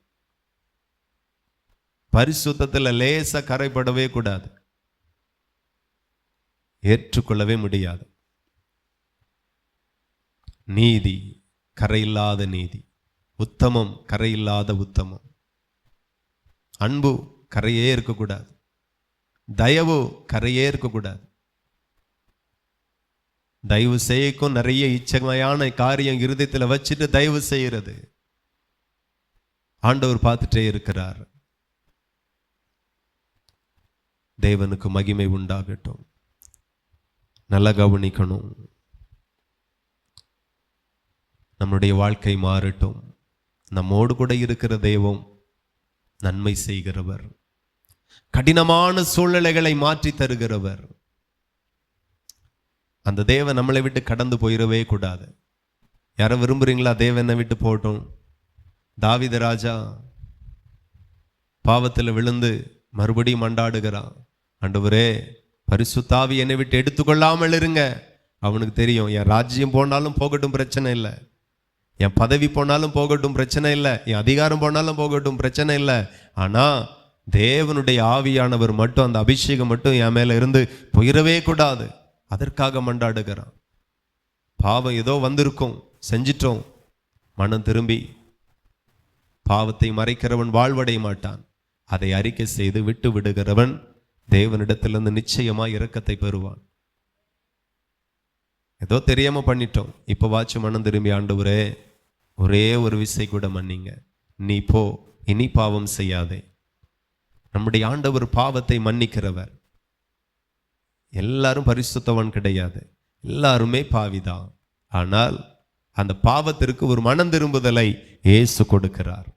பரிசுத்தத்துல லேசா கரைப்படவே கூடாது, ஏற்றுக்கொள்ளவே முடியாது. நீதி கரையில்லாத நீதி, உத்தமம் கரையில்லாத உத்தமம், அன்பு கரையே இருக்கக்கூடாது, தயவு கரையே இருக்கக்கூடாது. தயவு செய்யக்கும் நிறைய இச்சமையான காரியம் இருதயத்தில் வச்சுட்டு தயவு செய்யறது ஆண்டவர் பார்த்துட்டே இருக்கிறார். தேவனுக்கு மகிமை உண்டாகட்டும். நல்லா கவனிக்கணும், நம்முடைய வாழ்க்கை மாறட்டும். நம்மோடு கூட இருக்கிற தெய்வம் நன்மை செய்கிறவர், கடினமான சூழ்நிலைகளை மாற்றி தருகிறவர். அந்த தேவன் நம்மளை விட்டு கடந்து போயிடவே கூடாது. யாரும் விரும்புறீங்களா தேவனை விட்டு போகட்டும்? தாவீது ராஜா பாவத்தில் விழுந்து மறுபடியும் மண்டாடுகிறான், ஆண்டவரே பரிசுத்த ஆவி என்னை விட்டு எடுத்துக்கொள்ளாமல் இருங்க. அவனுக்கு தெரியும், என் ராஜ்யம் போனாலும் போகட்டும் பிரச்சனை இல்லை, என் பதவி போனாலும் போகட்டும் பிரச்சனை இல்லை, என் அதிகாரம் போனாலும் போகட்டும் பிரச்சனை இல்லை, ஆனா தேவனுடைய ஆவியானவர் மட்டும், அந்த அபிஷேகம் மட்டும் என் மேல இருந்து போயிடவே கூடாது. அதற்காக மண்டாடுகிறான். பாவம் ஏதோ வந்திருக்கும், செஞ்சிட்டோம், மனம் திரும்பி பாவத்தை மறைக்கிறவன் வாழ்வடைய மாட்டான். அதை அறிக்கை செய்து விட்டு விடுகிறவன் தேவனிடத்திலிருந்து நிச்சயமா இரக்கத்தை பெறுவான். ஏதோ தெரியாம பண்ணிட்டோம், இப்ப வாச்சு மனம் திரும்பி ஆண்டவரே ஒரே ஒரு விசை கூட மன்னிங்க, நீ போ, இனி பாவம் செய்யாதே. நம்முடைய ஆண்டவர் பாவத்தை மன்னிக்கிறவர். எல்லாரும் பரிசுத்தவன் கிடையாது, எல்லாருமே பாவிதான். ஆனால் அந்த பாவத்திற்கு ஒரு மனம் திரும்புதலை இயேசு கொடுக்கிறார்.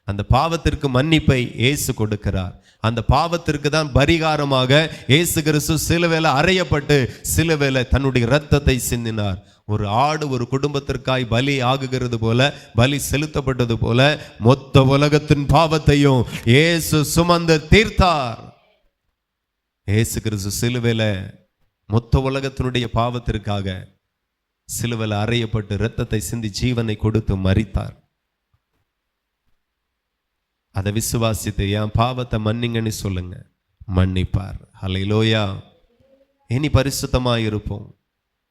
அந்த பாவத்திற்கு மன்னிப்பை இயேசு கொடுக்கிறார். அந்த பாவத்திற்கு தான் பரிகாரமாக இயேசு கிறிஸ்து சிலுவையில அறையப்பட்டு சிலுவையில தன்னுடைய இரத்தத்தை சிந்தினார். ஒரு ஆடு ஒரு குடும்பத்திற்காய் பலி ஆகுகிறது போல, பலி செலுத்தப்பட்டது போல மொத்த உலகத்தின் பாவத்தையும் இயேசு சுமந்து தீர்த்தார். இயேசு கிறிஸ்து சிலுவையில மொத்த உலகத்தினுடைய பாவத்திற்காக சிலுவையில அறையப்பட்டு இரத்தத்தை சிந்தி ஜீவனை கொடுத்து மரித்தார். அதை விசுவாசித்து என் பாவத்தை மன்னிங்கன்னு சொல்லுங்க, மன்னிப்பார். ஹல்லேலூயா. இனி பரிசுத்தமாக இருப்போம்.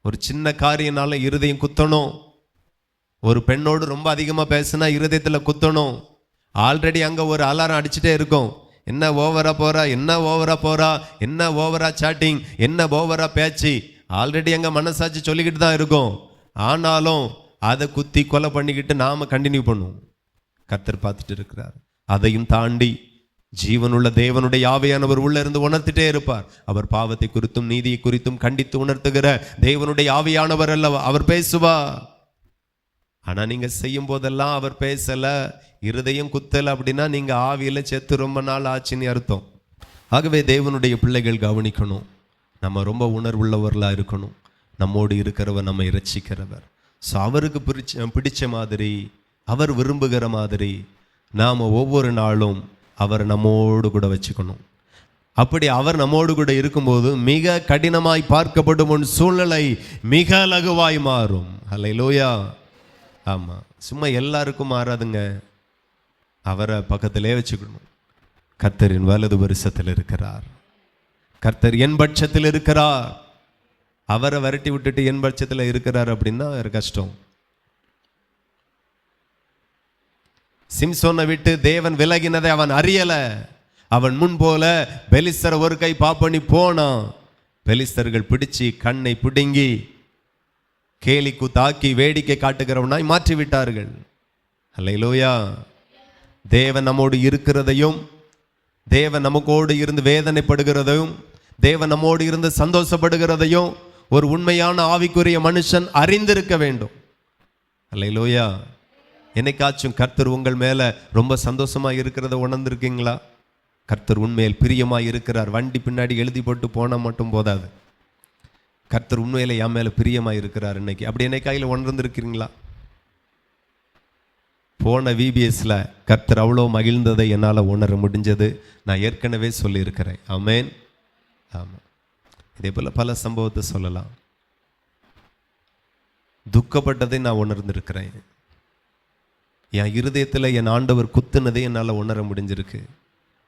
ஒரு சின்ன காரியனால இருதயம் குத்தணும். ஒரு பெண்ணோடு ரொம்ப அதிகமாக பேசினா இருதயத்தில் குத்தணும். ஆல்ரெடி அங்கே ஒரு அலாரம் அடிச்சுட்டே இருக்கும், என்ன ஓவரா போறா, என்ன ஓவரா போறா, என்ன ஓவரா சாட்டிங், என்ன ஓவரா பேச்சு, ஆல்ரெடி அங்கே மனசாட்சி சொல்லிக்கிட்டு தான் இருக்கும். ஆனாலும் அதை குத்தி கொலை பண்ணிக்கிட்டு நாம கண்டினியூ பண்ணுவோம். கர்த்தர் பார்த்துட்டு இருக்கிறார். அதையும் தாண்டி ஜீவனுள்ள தேவனுடைய ஆவியானவர் உள்ள இருந்து உணர்த்திட்டே இருப்பார். அவர் பாவத்தை குறித்தும் நீதியை குறித்தும் கண்டித்து உணர்த்துகிற தேவனுடைய ஆவியானவர் அல்லவா, அவர் பேசுவார். ஆனா நீங்க செய்யும் போதெல்லாம் அவர் பேசல, இருதயம் குத்தல அப்படின்னா நீங்க ஆவியில செத்து ரொம்ப நாள் ஆச்சுன்னு அர்த்தம். ஆகவே தேவனுடைய பிள்ளைகள் கவனிக்கணும், நம்ம ரொம்ப உணர்வுள்ளவர்களா இருக்கணும். நம்மோடு இருக்கிறவர் நம்மை இரட்சிக்கிறவர். ஸோ அவருக்கு பிடிச்ச மாதிரி, அவர் விரும்புகிற மாதிரி நாம் ஒவ்வொரு நாளும் அவர் நம்மோடு கூட வச்சுக்கணும். அப்படி அவர் நம்மோடு கூட இருக்கும்போது மிக கடினமாய் பார்க்கப்படும் ஒரு சூழ்நிலை மிக லகுவாய் மாறும். ஹல்லேலூயா. ஆமாம், சும்மா எல்லாருக்கும் மாறாதுங்க. அவரை பக்கத்திலே வச்சுக்கணும். கர்த்தரின் வலது வருஷத்தில் இருக்கிறார், கர்த்தர் என் பட்சத்தில் இருக்கிறார். அவரை விரட்டி விட்டுட்டு என் பட்சத்தில் இருக்கிறார் அப்படின்னா வேறு கஷ்டம். சிம்சோனை விட்டு தேவன் விலகினதை அவன் அறியல. அவன் முன் போல பெலிஸ்தரை ஒரு கை பாப்பனி போனான். பெலிஸ்தர்கள் பிடிச்சு கண்ணை பிடுங்கி கேலி கூத்தாக்கி வேடிக்கை காட்டுகிறவனாய் மாற்றி விட்டார்கள். அல்லேலூயா. தேவன் நம்மோடு இருக்கிறதையும், தேவன் நமக்கோடு இருந்து வேதனைப்படுகிறதையும், தேவன் நம்மோடு இருந்து சந்தோஷப்படுகிறதையும் ஒரு உண்மையான ஆவிக்குரிய மனுஷன் அறிந்திருக்க வேண்டும். அல்லேலூயா. என்னைக்காச்சும் கர்த்தர் உங்கள் மேல ரொம்ப சந்தோஷமா இருக்கிறத உணர்ந்திருக்கீங்களா? கர்த்தர் உண்மையில் பிரியமா இருக்கிறார். வண்டி பின்னாடி எழுதி போட்டு போனால் மட்டும் போதாது. கர்த்தர் உண்மையில என் மேல பிரியமா இருக்கிறார் இன்னைக்கு. அப்படி என்னை கையில் உணர்ந்திருக்கிறீங்களா? போன விபிஎஸ்ல கர்த்தர் அவ்வளோ மகிழ்ந்ததை என்னால் உணர முடிஞ்சது. நான் ஏற்கனவே சொல்லியிருக்கிறேன். ஆமென். ஆமாம், இதே போல் பல சம்பவத்தை சொல்லலாம். துக்கப்பட்டதை நான் உணர்ந்திருக்கிறேன். என் இருதயத்தில் என் ஆண்டவர் குத்துனதை என்னால் உணர முடிஞ்சிருக்கு.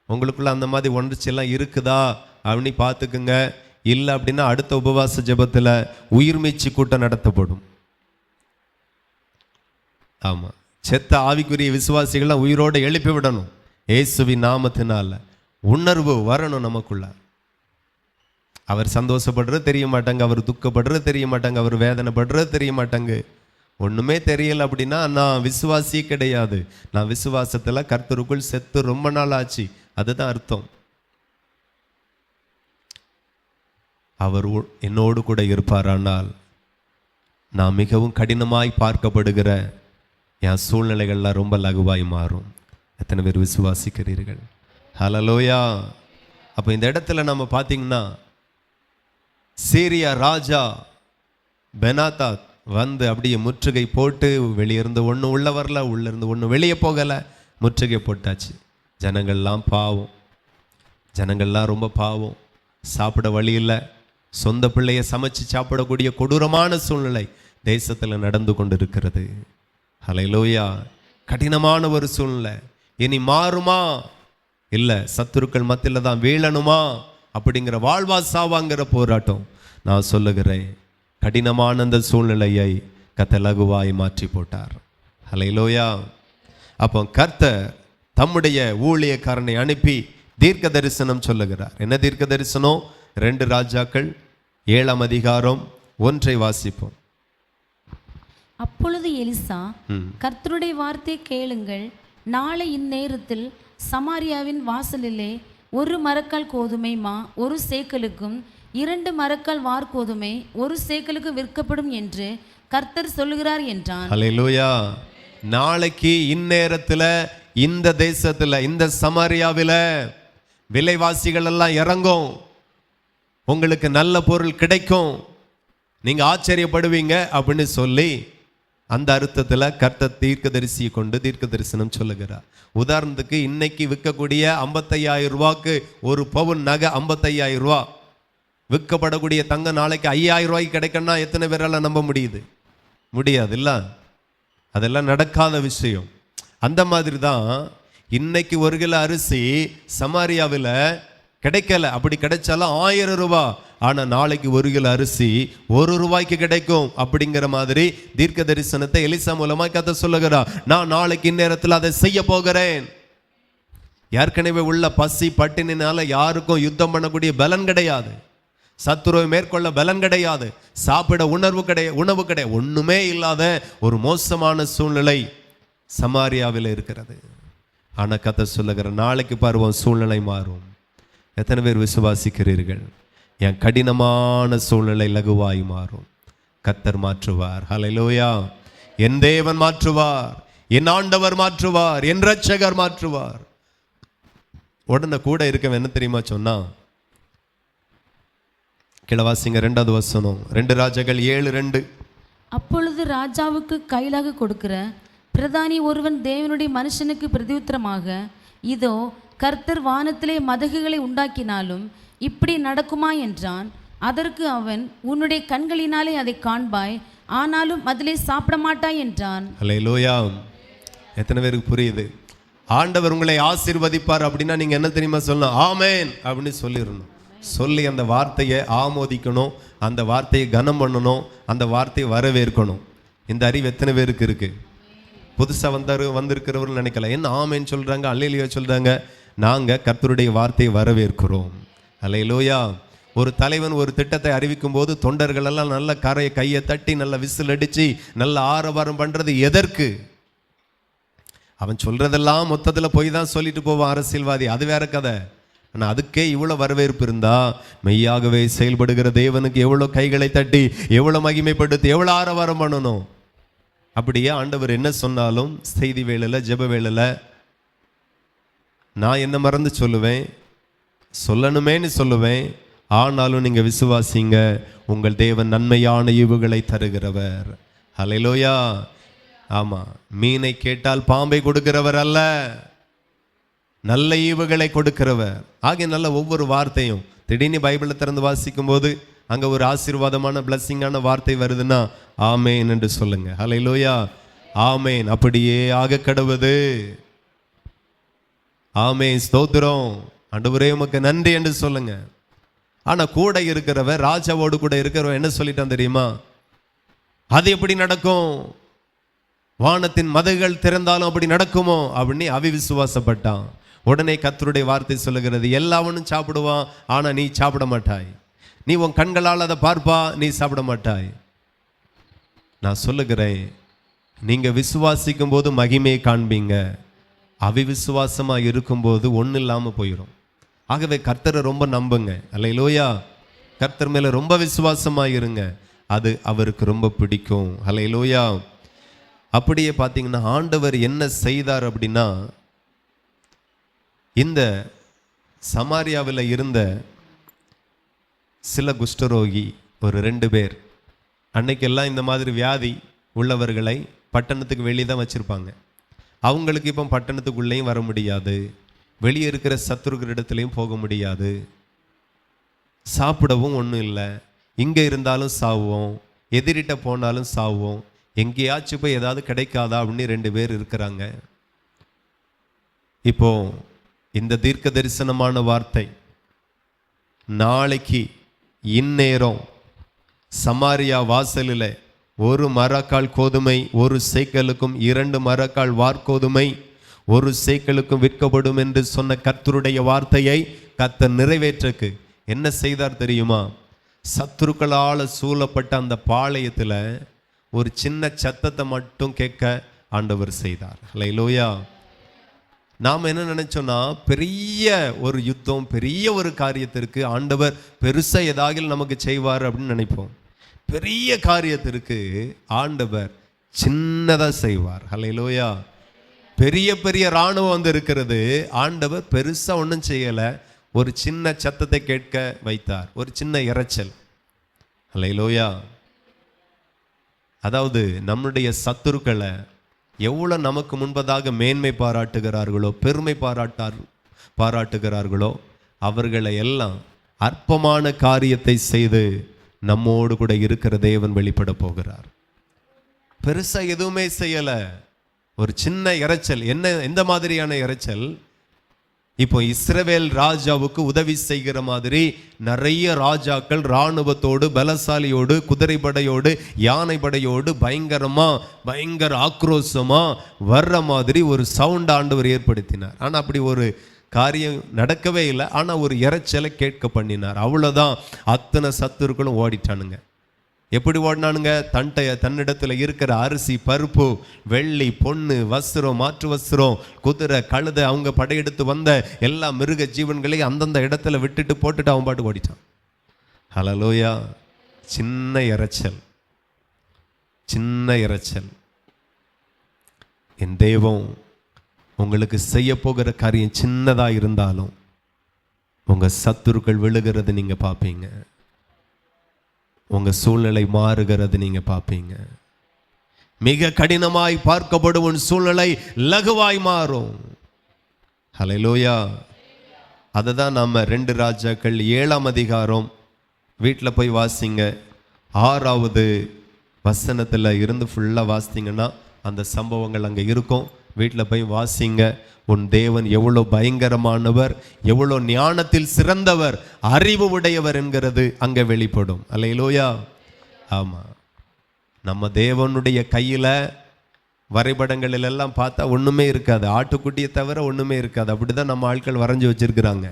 உங்களுக்குள்ள அந்த மாதிரி உணர்ச்சியெல்லாம் இருக்குதா அப்படின்னு பார்த்துக்குங்க. இல்லை அப்படின்னா அடுத்த உபவாச ஜெபத்தில் உயிர் மீட்சி கூட்டம் நடத்தப்படும். ஆமாம், செத்த ஆவிக்குரிய விசுவாசிகள்லாம் உயிரோடு எழுப்பி விடணும். இயேசுவின் நாமத்தினால உணர்வு வரணும் நமக்குள்ள. அவர் சந்தோஷப்படுறது தெரிய மாட்டாங்க, அவர் துக்கப்படுறது தெரிய மாட்டாங்க, அவர் வேதனைப்படுறது தெரிய மாட்டாங்க. ஒன்றுமே தெரியல அப்படின்னா நான் விசுவாசியே கிடையாது. நான் விசுவாசத்தில் கர்த்தருக்குள் செத்து ரொம்ப நாள் ஆச்சு, அதுதான் அர்த்தம். அவர் என்னோடு கூட இருப்பாரானால் நான் மிகவும் கடினமாய் பார்க்கப்படுகிற என் சூழ்நிலைகள்லாம் ரொம்ப லகுவாய் மாறும். எத்தனை பேர் விசுவாசிக்கிறீர்கள்? ஹல்லேலூயா. அப்போ இந்த இடத்துல நம்ம பார்த்தீங்கன்னா சீரியா ராஜா பெனாதாத் வந்து அப்படியே முற்றுகை போட்டு வெளியிருந்து ஒன்று உள்ள வரல, உள்ளிருந்து ஒன்று வெளியே போகலை, முற்றுகை போட்டாச்சு. ஜனங்கள்லாம் பாவம், ஜனங்கள்லாம் ரொம்ப பாவம். சாப்பிட வழி இல்லை, சொந்த பிள்ளையை சமைச்சு சாப்பிடக்கூடிய கொடூரமான சூழ்நிலை தேசத்தில் நடந்து கொண்டு இருக்கிறது. ஹல்லேலூயா. கடினமான ஒரு சூழ்நிலை. இனி மாறுமா? இல்லை, சத்துருக்கள் மத்தியில் தான் வீழணுமா அப்படிங்கிற வாழ்வா சாவாங்கிற போராட்டம். நான் சொல்லுகிறேன், கடினமான அந்த சூழ்நிலையை கர்த்தர் லகுவாய் மாற்றி போட்டார். ஹல்லேலூயா. அப்போ கர்த்தர் தம்முடைய ஊழியக்காரனை அனுப்பி தீர்க்க தரிசனம் சொல்லுகிறார். என்ன தீர்க்க தரிசனம்? 2 ராஜாக்கள் 7ஆம் அதிகாரம் 1 வாசிப்போம். அப்பொழுது எலிசா, கர்த்தருடைய வார்த்தை கேளுங்கள், நாளை இந்நேரத்தில் சமாரியாவின் வாசலிலே 1 மரக்கால் கோதுமை மா 1 சேக்கலுக்கும் 2 மரக்கால் வார்கோதுமை 1 சேக்கலுக்கு விற்கப்படும் என்று கர்த்தர் சொல்லுகிறார் என்றான். ஹல்லேலூயா. நாளைக்கு இந்நேரத்துல இந்த தேசத்துல இந்த சமாரியாவில விலைவாசிகள் எல்லாம் இறங்கும், உங்களுக்கு நல்ல பொருள் கிடைக்கும், நீங்க ஆச்சரியப்படுவீங்க அப்படின்னு சொல்லி அந்த அர்த்தத்துல கர்த்தர் தீர்க்கதரிசியை கொண்டு தீர்க்க தரிசனம் சொல்லுகிறார். உதாரணத்துக்கு இன்னைக்கு விற்கக்கூடிய 55,000 ரூபாய்க்கு ஒரு பவுன் நகை 55,000 ரூபா விற்கப்படக்கூடிய தங்க நாளைக்கு 5,000 ரூபாய்க்கு கிடைக்கணும்னா எத்தனை பேரால நம்ப முடியுது? முடியாது இல்ல, அதெல்லாம் நடக்காத விஷயம். அந்த மாதிரி தான் இன்னைக்கு 1 கிலோ அரிசி சமாரியாவில் கிடைக்கல, அப்படி கிடைச்சாலும் 1000 ரூபாய். ஆனா நாளைக்கு 1 கிலோ அரிசி 1 ரூபாய்க்கு கிடைக்கும் அப்படிங்கிற மாதிரி தீர்க்க தரிசனத்தை எலிசா மூலமா கர்த்தர் சொல்லுகிறார். நான் நாளைக்கு இந்நேரத்தில் அதை செய்ய போகிறேன். ஏற்கனவே உள்ள பசி பட்டினினால யாருக்கும் யுத்தம் பண்ணக்கூடிய பலன் கிடையாது, சத்துருவை மேற்கொள்ள பலன் கிடையாது, சாப்பிட உணவு கிடையாது, ஒண்ணுமே இல்லாத ஒரு மோசமான சூழ்நிலை சமாரியாவில் இருக்கிறது. ஆனா கர்த்தர் சொல்லுகிற நாளைக்கு பருவம் சூழ்நிலை மாறும். எத்தனை பேர் விசுவாசிக்கிறீர்கள்? என் கடினமான சூழ்நிலை லகுவாய் மாறும். கர்த்தர் மாற்றுவார். ஹல்லேலூயா. என் தேவன் மாற்றுவார், என் ஆண்டவர் மாற்றுவார், என் இரட்சகர் மாற்றுவார். உடனே கூட இருக்கவன் என்ன தெரியுமா சொன்னா? கிழவாசிங்க 2வது வசனம், 2 ராஜாக்கள் 7:2. அப்பொழுது ராஜாவுக்கு கையிலாக கொடுக்கிற பிரதானி ஒருவன் தேவனுடைய மனுஷனுக்கு பிரதியுத்தரமாக, இதோ கர்த்தர் வானத்திலே மதகுகளை உண்டாக்கினாலும் இப்படி நடக்குமா என்றான். அதற்கு அவன், உன்னுடைய கண்களினாலே அதை காண்பாய், ஆனாலும் அதிலே சாப்பிட மாட்டாய் என்றான். ஹல்லேலூயா. எத்தனை பேருக்கு புரியுது? ஆண்டவர் உங்களை ஆசீர்வதிப்பார் அப்படின்னா நீங்க என்ன தெரியுமா சொல்லணும்? ஆமென் அப்படின்னு சொல்லிடணும். சொல்லி அந்த வார்த்தையை ஆமோதிக்கணும், அந்த வார்த்தையை கனம் பண்ணணும், அந்த வார்த்தையை வரவேற்கணும். இந்த அறிவு எத்தனை பேருக்கு இருக்கு? புதுசாக வந்திருக்கிறவர்கள் நினைக்கல, என்ன ஆமேன்னு சொல்றாங்க, அல்லேலூயா சொல்றாங்க. நாங்க கர்த்தருடைய வார்த்தையை வரவேற்கிறோம். அல்லேலூயா. ஒரு தலைவன் ஒரு திட்டத்தை அறிவிக்கும் போது தொண்டர்கள் எல்லாம் நல்ல கையை தட்டி நல்ல விசில் அடிச்சு நல்ல ஆரவாரம் பண்றது எதற்கு? அவன் சொல்றதெல்லாம் மொத்தத்தில் போய் தான் சொல்லிட்டு போவான் அரசியல்வாதி, அது வேற கதை. ஆனால் அதுக்கே இவ்வளோ வரவேற்பு இருந்தா மெய்யாகவே செயல்படுகிற தேவனுக்கு எவ்வளோ கைகளை தட்டி எவ்வளோ மகிமைப்படுத்தி எவ்வளோ ஆரவாரம் பண்ணணும். அப்படியே ஆண்டவர் என்ன சொன்னாலும் செய்தி வேளையில் ஜெப வேளையில் நான் என்ன மறந்து சொல்லுவேன், சொல்லணுமேன்னு சொல்லுவேன், ஆனாலும் நீங்க விசுவாசிங்க, உங்கள் தேவன் நன்மையான ஈவுகளை தருகிறவர். ஹல்லேலூயா. ஆமா, மீனை கேட்டால் பாம்பை கொடுக்கிறவர் அல்ல, நல்ல ஈவுகளை கொடுக்கிறவர். ஆகிய நல்ல ஒவ்வொரு வார்த்தையும் திடீர்னு பைபிளை திறந்து வாசிக்கும் போது அங்க ஒரு ஆசீர்வாதமான பிளஸ்ஸிங்கான வார்த்தை வருதுன்னா ஆமேன் என்று சொல்லுங்க. ஹல்லேலூயா. ஆமேன். அப்படியே ஆக கடவுது. ஆமேன். ஸ்தோத்திரம். ஆண்டவரே உமக்கு நன்றி என்று சொல்லுங்க. ஆனா கூட இருக்கிறவர், ராஜாவோடு கூட இருக்கிறவர் என்ன சொல்லிட்டான் தெரியுமா? அது எப்படி நடக்கும்? வானத்தின் மதகுகள் திறந்தாலும் அப்படி நடக்குமோ அப்படின்னு அவிவிசுவாசப்பட்டான். உடனே கர்த்தருடைய வார்த்தை சொல்லுகிறது, எல்லாவனும் சாப்பிடுவான், ஆனா நீ சாப்பிட மாட்டாய். நீ உன் கண்களால் அதை பார்ப்பா, நீ சாப்பிட மாட்டாய். நான் சொல்லுகிறேன், நீங்க விசுவாசிக்கும் போது மகிமையை காண்பீங்க, அவிவிசுவாசமா இருக்கும்போது ஒன்றும் இல்லாமல் போயிடும். ஆகவே கர்த்தரை ரொம்ப நம்புங்க. அல்லேலூயா. கர்த்தர் மேல ரொம்ப விசுவாசமா இருங்க, அது அவருக்கு ரொம்ப பிடிக்கும். அல்லேலூயா. அப்படியே பார்த்தீங்கன்னா ஆண்டவர் என்ன செய்தார் அப்படின்னா, இந்த சமாரியாவில் இருந்த சில குஷ்டரோகி ஒரு 2 பேர், அன்னைக்கெல்லாம் இந்த மாதிரி வியாதி உள்ளவர்களை பட்டணத்துக்கு வெளியே தான் வச்சுருப்பாங்க. அவங்களுக்கு இப்போ பட்டணத்துக்குள்ளேயும் வர முடியாது, வெளியே இருக்கிற சத்துருக்கிற இடத்துலையும் போக முடியாது, சாப்பிடவும் ஒன்றும் இல்லை, இங்கே இருந்தாலும் சாவோம், எதிரிட்ட போனாலும் சாவோம், எங்கேயாச்சும் போய் ஏதாவது கிடைக்காதா அப்படின்னு 2 பேர் இருக்கிறாங்க. இப்போ இந்த தீர்க்க தரிசனமான வார்த்தை, நாளைக்கு இந்நேரம் சமாரியா வாசலில் 1 மரக்கால் கோதுமை 1 சேக்கலுக்கும் 2 மரக்கால் வார்கோதுமை 1 சேக்கலுக்கும் விற்கப்படும் என்று சொன்ன கர்த்தருடைய வார்த்தையை கர்த்தர் நிறைவேற்றக்கு என்ன செய்தார் தெரியுமா? சத்துருக்களால் சூழப்பட்ட அந்த பாளையத்தில் ஒரு சின்ன சத்தத்தை மட்டும் கேட்க ஆண்டவர் செய்தார். ஹல்லேலூயா. நாம் என்ன நினைச்சோம்னா, பெரிய ஒரு யுத்தம், பெரிய ஒரு காரியத்திற்கு ஆண்டவர் பெருசாக ஏதாவது நமக்கு செய்வார் அப்படின்னு நினைப்போம். பெரிய காரியத்திற்கு ஆண்டவர் சின்னதாக செய்வார். ஹல்லேலூயா. பெரிய பெரிய இராணுவம் வந்து இருக்கிறது, ஆண்டவர் பெருசாக ஒன்றும் செய்யலை, ஒரு சின்ன சத்தத்தை கேட்க வைத்தார், ஒரு சின்ன இரைச்சல். ஹல்லேலூயா. அதாவது நம்முடைய சத்துருக்களை எவ்வளோ நமக்கு முன்பதாக மேன்மை பாராட்டுகிறார்களோ, பெருமை பாராட்டுகிறார்களோ, அவர்களை எல்லாம் அற்பமான காரியத்தை செய்து நம்மோடு கூட இருக்கிற தேவன் வெளிப்பட போகிறார். பெருசா எதுவுமே செய்யல, ஒரு சின்ன இரைச்சல். என்ன, எந்த மாதிரியான இரைச்சல்? இப்போ இஸ்ரவேல் ராஜாவுக்கு உதவி செய்கிற மாதிரி நிறைய ராஜாக்கள் இராணுவத்தோடு, பலசாலியோடு, குதிரைப்படையோடு, யானை படையோடு பயங்கர ஆக்ரோஷமா வர்ற மாதிரி ஒரு சவுண்ட் ஆண்டவர் ஏற்படுத்தினார். ஆனால் அப்படி ஒரு காரியம் நடக்கவே இல்லை. ஆனால் ஒரு இரைச்சலை கேட்க பண்ணினார். அவ்வளோதான், அத்தனை சத்துருக்களும் ஓடிட்டானுங்க. எப்படி ஓடினானுங்க? தன்னிடத்துல இருக்கிற அரிசி, பருப்பு, வெள்ளி, பொண்ணு, வஸ்திரம், மாற்று வஸ்திரம், குதிரை, கழுதை, அவங்க படையெடுத்து வந்த எல்லா மிருக ஜீவன்களையும் அந்தந்த இடத்துல விட்டுட்டு போட்டுட்டு அவன் பாட்டு ஓடிட்டான். ஹல்லேலூயா. சின்ன இரைச்சல், சின்ன இரைச்சல். என் தெய்வம் உங்களுக்கு செய்ய போகிற காரியம் சின்னதாக இருந்தாலும் உங்கள் சத்துருக்கள் விழுகிறது நீங்கள் பார்ப்பீங்க, உங்கள் சூழ்நிலை மாறுகிறது நீங்கள் பார்ப்பீங்க. மிக கடினமாய் பார்க்கப்படும் உன் சூழ்நிலை லகுவாய் மாறும். ஹல்லேலூயா. அதை தான் நம்ம 2 ராஜாக்கள் 7ஆம் அதிகாரம் வீட்டில் போய் வாசிங்க, 6வது வசனத்தில் இருந்து ஃபுல்லாக வாசித்தீங்கன்னா அந்த சம்பவங்கள் அங்கே இருக்கும். வீட்டில் போய் வாசிங்க. உன் தேவன் எவ்வளோ பயங்கரமானவர், எவ்வளோ ஞானத்தில் சிறந்தவர், அறிவு உடையவர் என்கிறது அங்கே வெளிப்படும். அல்லேலூயா. ஆமாம், நம்ம தேவனுடைய கையில் வரைபடங்களில் எல்லாம் பார்த்தா ஒன்றுமே இருக்காது, ஆட்டுக்குட்டியை தவிர ஒன்றுமே இருக்காது. அப்படி தான் நம்ம ஆட்கள் வரைஞ்சி வச்சிருக்கிறாங்க.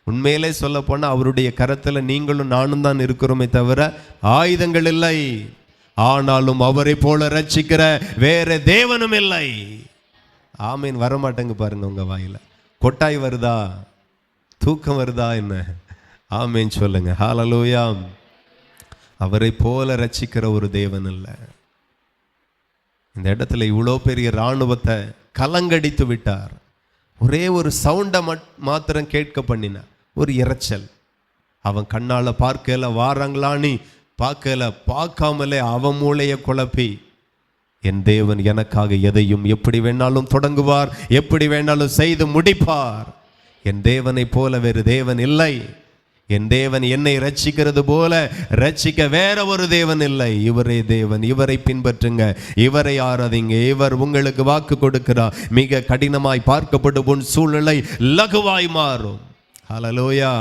உண்மையிலே சொல்ல போனால் அவருடைய கரத்தில் நீங்களும் நானும் தான் இருக்கிறோமே தவிர ஆயுதங்கள் இல்லை. ஆனாலும் அவரை போல ரட்சிக்கிற வேற தேவனும் இல்லை. ஆமீன். வரமாட்டேங்க பாருங்க, உங்க வாயில கொட்டாய் வருதா, தூக்கம் வருதா என்ன? ஆமீன் சொல்லுங்க. ஹல்லேலூயா. அவரை போல ரட்சிக்கிற ஒரு தேவன் இல்லை. இந்த இடத்துல இவ்வளோ பெரிய இராணுவத்தை கலங்கடித்து விட்டார். ஒரே ஒரு சவுண்டை மாத்திரம் கேட்க பண்ணினார், ஒரு இரைச்சல். அவன் கண்ணால பார்க்கல, வாராங்களான்னு பார்க்கல, பார்க்காமலே அவன் மூளையை குழப்பி என் தேவன் எனக்காக எதையும் எப்படி வேணாலும் தொடங்குவார், எப்படி வேணாலும் செய்து முடிப்பார். என் தேவனை போல வேறு தேவன் இல்லை. என் தேவன் என்னை ரட்சிக்கிறது போல ரட்சிக்க வேற ஒரு தேவன் இல்லை. இவரே தேவன், இவரை பின்பற்றுங்க, இவரை ஆராதிங்க. இவர் உங்களுக்கு வாக்கு கொடுக்கிறார். மிக கடினமாய் பார்க்கப்படும் உன் சூழ்நிலை லகுவாய் மாறும். ஹல்லேலூயா.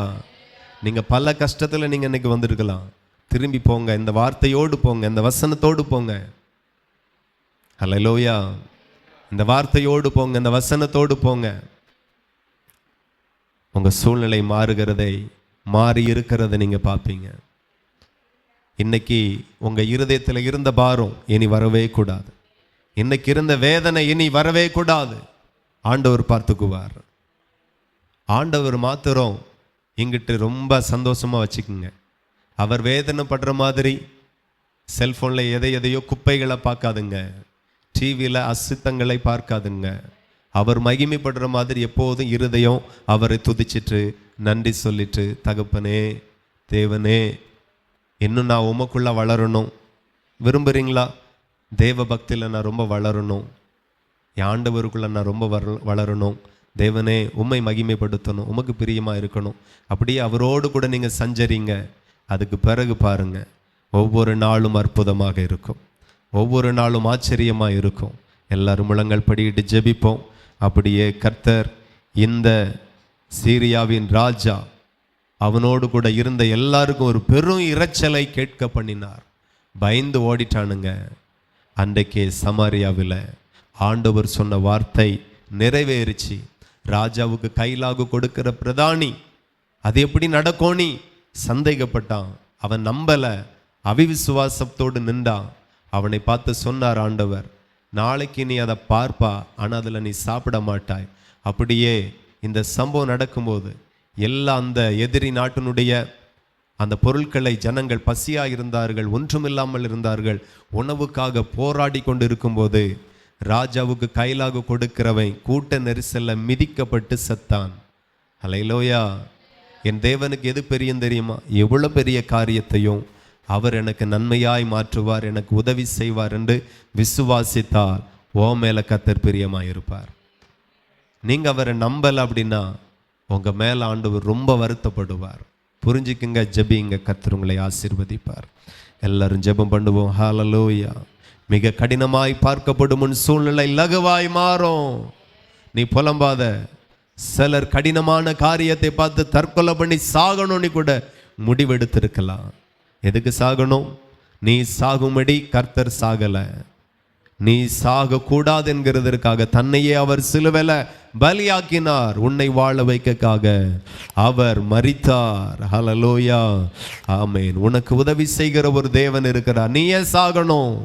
நீங்க பல கஷ்டத்துல நீங்க இன்னைக்கு வந்திருக்கலாம். திரும்பி போங்க, இந்த வார்த்தையோடு போங்க, இந்த வசனத்தோடு போங்க. ஹல்லேலூயா. இந்த வார்த்தையோடு போங்க, இந்த வசனத்தோடு போங்க. உங்க சூழ்நிலை மாறுகிறதை, மாறி இருக்கிறத நீங்க பார்ப்பீங்க. இன்னைக்கு உங்க இருதயத்தில் இருந்த பாரம் இனி வரவே கூடாது. இன்னைக்கு இருந்த வேதனை இனி வரவே கூடாது. ஆண்டவர் பார்த்துக்குவார். ஆண்டவர் மாத்திரம் இங்கிட்டு ரொம்ப சந்தோஷமா வச்சுக்குங்க. அவர் வேதனைப்படுற மாதிரி செல்போன்ல எதையோ குப்பைகளை பார்க்காதுங்க, டிவியில் அசுத்தங்களை பார்க்காதுங்க. அவர் மகிமைப்படுற மாதிரி எப்போதும் இருதயம் அவரை துதிச்சிட்டு நன்றி சொல்லிட்டு, தகப்பனே, தேவனே, இன்னும் நான் உமக்குள்ள வளரணும். விரும்புகிறீங்களா? தேவ பக்தியில் நான் ரொம்ப வளரணும், என் ஆண்டவருக்குள்ள நான் ரொம்ப வளரணும். தேவனே, உம்மை மகிமைப்படுத்தணும், உமக்கு பிரியமாக இருக்கணும். அப்படியே அவரோடு கூட நீங்கள் சஞ்சரிங்க. அதுக்கு பிறகு பாருங்க, ஒவ்வொரு நாளும் அற்புதமாக இருக்கும், ஒவ்வொரு நாளும் ஆச்சரியமாக இருக்கும். எல்லாரும் முழங்கள் படியிட்டு ஜெபிப்போம். அப்படியே கர்த்தர் இந்த சீரியாவின் ராஜா அவனோடு கூட இருந்த எல்லாருக்கும் ஒரு பெரும் இரைச்சலை கேட்க பண்ணினார். பயந்து ஓடிட்டானுங்க. அன்றைக்கே சமாரியாவில் ஆண்டவர் சொன்ன வார்த்தை நிறைவேறிச்சு. ராஜாவுக்கு கைலாகு கொடுக்கிற பிரதானி அது எப்படி நடக்கும்னு சந்தேகப்பட்டான். அவன் நம்பல, அவிவிசுவாசத்தோடு நின்றான். அவனை பார்த்து சொன்னார் ஆண்டவர், நாளைக்கு நீ அதை பார்ப்பா, ஆனால் அதில் நீ சாப்பிட மாட்டாய். அப்படியே இந்த சம்பவம் நடக்கும்போது எல்லா அந்த எதிரி நாட்டினுடைய அந்த பொருட்களை ஜனங்கள் பசியாக இருந்தார்கள், ஒன்றுமில்லாமல் இருந்தார்கள். உணவுக்காக போராடி கொண்டு இருக்கும்போது ராஜாவுக்கு கைலாக கொடுக்கிறவன் கூட்ட நெரிசல்ல மிதிக்கப்பட்டு செத்தான். ஹல்லேலூயா. என் தேவனுக்கு எது பெரிய தெரியுமா? எவ்வளோ பெரிய காரியத்தையும் அவர் எனக்கு நன்மையாய் மாற்றுவார், எனக்கு உதவி செய்வார் என்று விசுவாசித்தால் ஓ மேல கர்த்தர் பிரியமாய் இருப்பார். நீங்க அவரை நம்பல அப்படின்னா உங்க மேல ஆண்டவர் ரொம்ப வருத்தப்படுவார். புரிஞ்சுக்குங்க, ஜெபிங்க, கர்த்தர் உங்களை ஆசீர்வதிப்பார். எல்லாரும் ஜெபம் பண்ணுவோம். ஹல்லேலூயா. மிக கடினமாய் பார்க்கப்படும் உன் சூழ்நிலை லகுவாய் மாறும். நீ புலம்பாத. சிலர் கடினமான காரியத்தை பார்த்து தற்கொலை பண்ணி சாகணும்னு கூட முடிவெடுத்திருக்கலாம். எதுக்கு சாகணும்? நீ சாகும்படி கர்த்தர் சாகல. நீ சாக கூடாது என்கிறதற்காக தன்னையே அவர் சிலுவையில பலியாக்கினார். உன்னை வாழ வைக்கக்காக அவர் மரித்தார். ஹல்லேலூயா. ஆமென். உனக்கு உதவி செய்கிற ஒரு தேவன் இருக்கிறார். நீ ஏன் சாகணும்?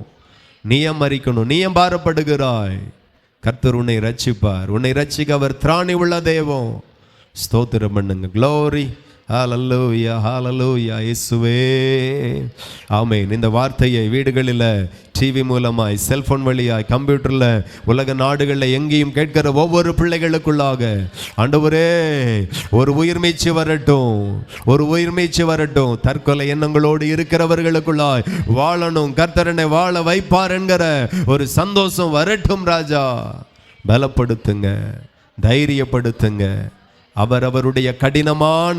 நீ ஏன் மரிக்கணும்? நீ ஏன் பாரப்படுகிறாய்? கர்த்தர் உன்னை ரட்சிப்பார். உன்னை ரட்சிக்க அவர் திராணி உள்ள தேவன். ஸ்தோத்திரம் பண்ணுங்க. க்ளோரி. ஹல்லேலூயா, ஹல்லேலூயா. இயேசுவே. ஆமென். இந்த வார்த்தையை வீடுகளில், டிவி மூலமாய், செல்போன் வழியாய், கம்ப்யூட்டரில், உலக நாடுகளில் எங்கேயும் கேட்கிற ஒவ்வொரு பிள்ளைகளுக்குள்ளாக ஆண்டவரே ஒரு உயிர் மீட்சி வரட்டும், ஒரு உயிர் மீட்சி வரட்டும். தற்கொலை எண்ணங்களோடு இருக்கிறவர்களுக்குள்ளாய் வாழணும், கர்த்தரனை வாழ வைப்பார் என்கிற ஒரு சந்தோஷம் வரட்டும். ராஜா, பலப்படுத்துங்க, தைரியப்படுத்துங்க. அவருடைய கடினமான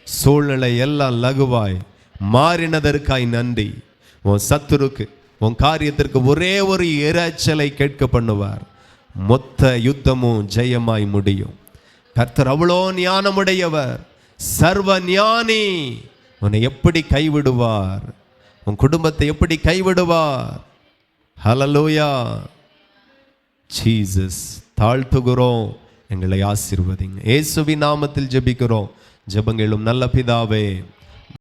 சூழ்நிலை எல்லாம் லகுவாய் மாறினதற்காய் நன்றி. உன் சத்துருக்கு, உன் காரியத்திற்கு ஒரே ஒரு இரைச்சலை கேட்க பண்ணுவார். மொத்த யுத்தமும் ஜெயமாய் முடியும். கர்த்தர் அவ்வளோ ஞானமுடையவர், சர்வ ஞானி. உன்னை எப்படி கைவிடுவார்? உன் குடும்பத்தை எப்படி கைவிடுவார்? ஹல்லேலூயா. ஜீசஸ். தாழ்த்துகிறோம், எங்களை ஆசீர்வதிங்க. இயேசுவின் நாமத்தில் ஜெபிக்கிறோம். ஜெபங்களும் நல்ல பிதாவே.